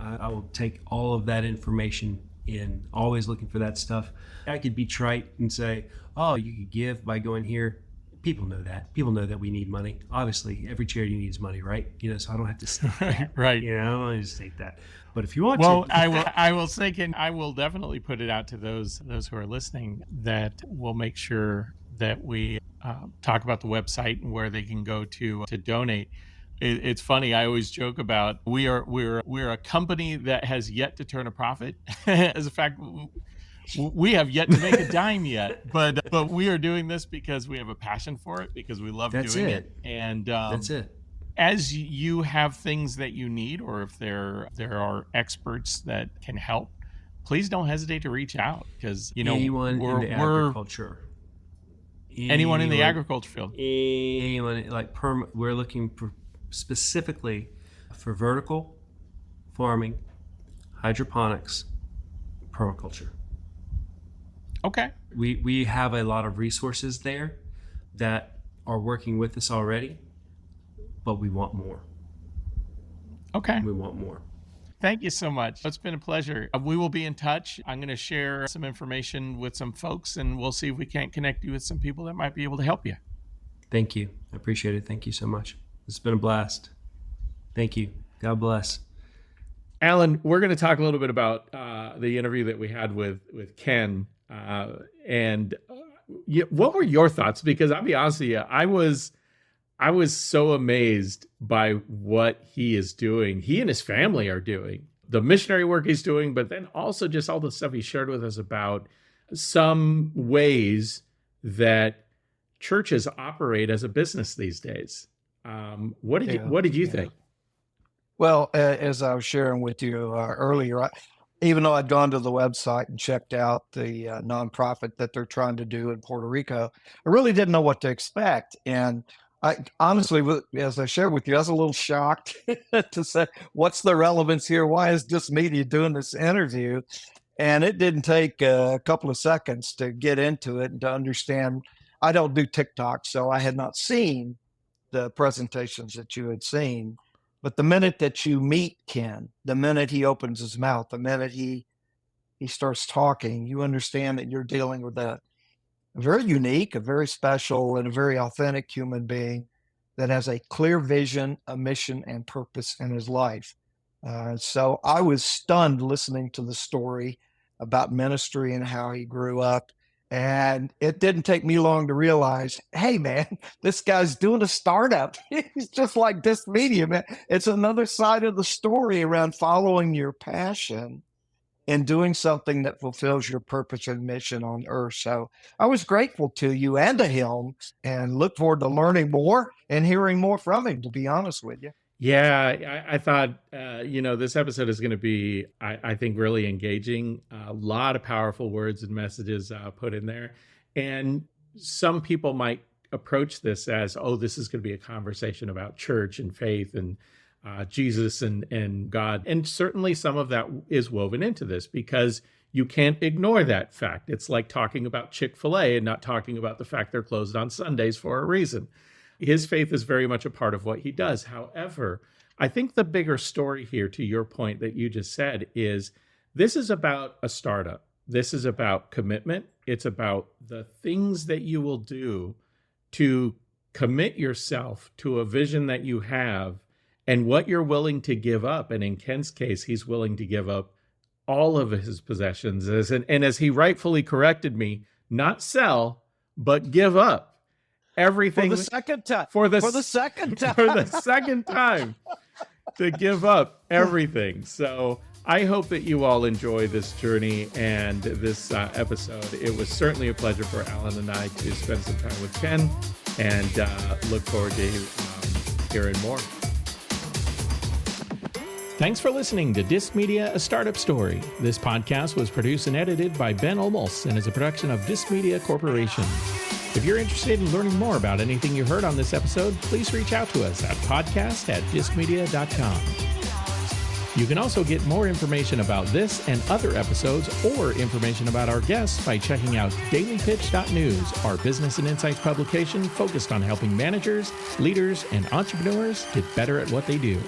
I will take all of that information in, always looking for that stuff. I could be trite and say, oh, you could give by going here. People know that. People know that we need money. Obviously, every charity needs money, right? So I don't have to state that. Right. I just state that. But if you want to, I will definitely put it out to those who are listening, that we'll make sure that we talk about the website and where they can go to donate. It's funny. I always joke about we're a company that has yet to turn a profit. As a fact, we have yet to make a dime yet, but we are doing this because we have a passion for it, because we love doing it. And that's it. As you have things that you need, or if there are experts that can help, please don't hesitate to reach out, because anyone in the agriculture. Anyone in the agriculture field. Anyone we're looking for specifically for vertical farming, hydroponics, permaculture. Okay. We have a lot of resources there that are working with us already, but we want more. Okay. We want more. Thank you so much. It's been a pleasure. We will be in touch. I'm going to share some information with some folks, and we'll see if we can't connect you with some people that might be able to help you. Thank you. I appreciate it. Thank you so much. It's been a blast. Thank you. God bless. Alan, we're going to talk a little bit about the interview that we had with Ken. And what were your thoughts? Because I'll be honest with you, I was so amazed by what he is doing. He and his family are doing the missionary work he's doing, but then also just all the stuff he shared with us about some ways that churches operate as a business these days. What did you think? Well, as I was sharing with you earlier, even though I'd gone to the website and checked out the nonprofit that they're trying to do in Puerto Rico, I really didn't know what to expect. And I honestly, as I shared with you, I was a little shocked to say, what's the relevance here? Why is Just Media doing this interview? And it didn't take a couple of seconds to get into it and to understand. I don't do TikTok, so I had not seen the presentations that you had seen. But the minute that you meet Ken, the minute he opens his mouth, the minute he starts talking, you understand that you're dealing with a very unique, a very special, and a very authentic human being that has a clear vision, a mission, and purpose in his life. So I was stunned listening to the story about ministry and how he grew up. And it didn't take me long to realize, hey, man, this guy's doing a startup. He's just like This Media, man. It's another side of the story around following your passion and doing something that fulfills your purpose and mission on earth. So I was grateful to you and to him and look forward to learning more and hearing more from him, to be honest with you. Yeah, I thought, this episode is going to be, I think, really engaging. A lot of powerful words and messages put in there. And some people might approach this as, oh, this is going to be a conversation about church and faith and Jesus and God. And certainly some of that is woven into this because you can't ignore that fact. It's like talking about Chick-fil-A and not talking about the fact they're closed on Sundays for a reason. His faith is very much a part of what he does. However, I think the bigger story here, to your point that you just said, is this is about a startup. This is about commitment. It's about the things that you will do to commit yourself to a vision that you have and what you're willing to give up. And in Ken's case, he's willing to give up all of his possessions. And as he rightfully corrected me, not sell, but give up everything For the second time. For the second time. For the second time to give up everything. So I hope that you all enjoy this journey and this episode. It was certainly a pleasure for Alan and I to spend some time with Ken and look forward to hearing more. Thanks for listening to Disc Media, A Startup Story. This podcast was produced and edited by Ben Olmos and is a production of Disc Media Corporation. If you're interested in learning more about anything you heard on this episode, please reach out to us at podcast@discmedia.com. You can also get more information about this and other episodes or information about our guests by checking out dailypitch.news, our business and insights publication focused on helping managers, leaders, and entrepreneurs get better at what they do.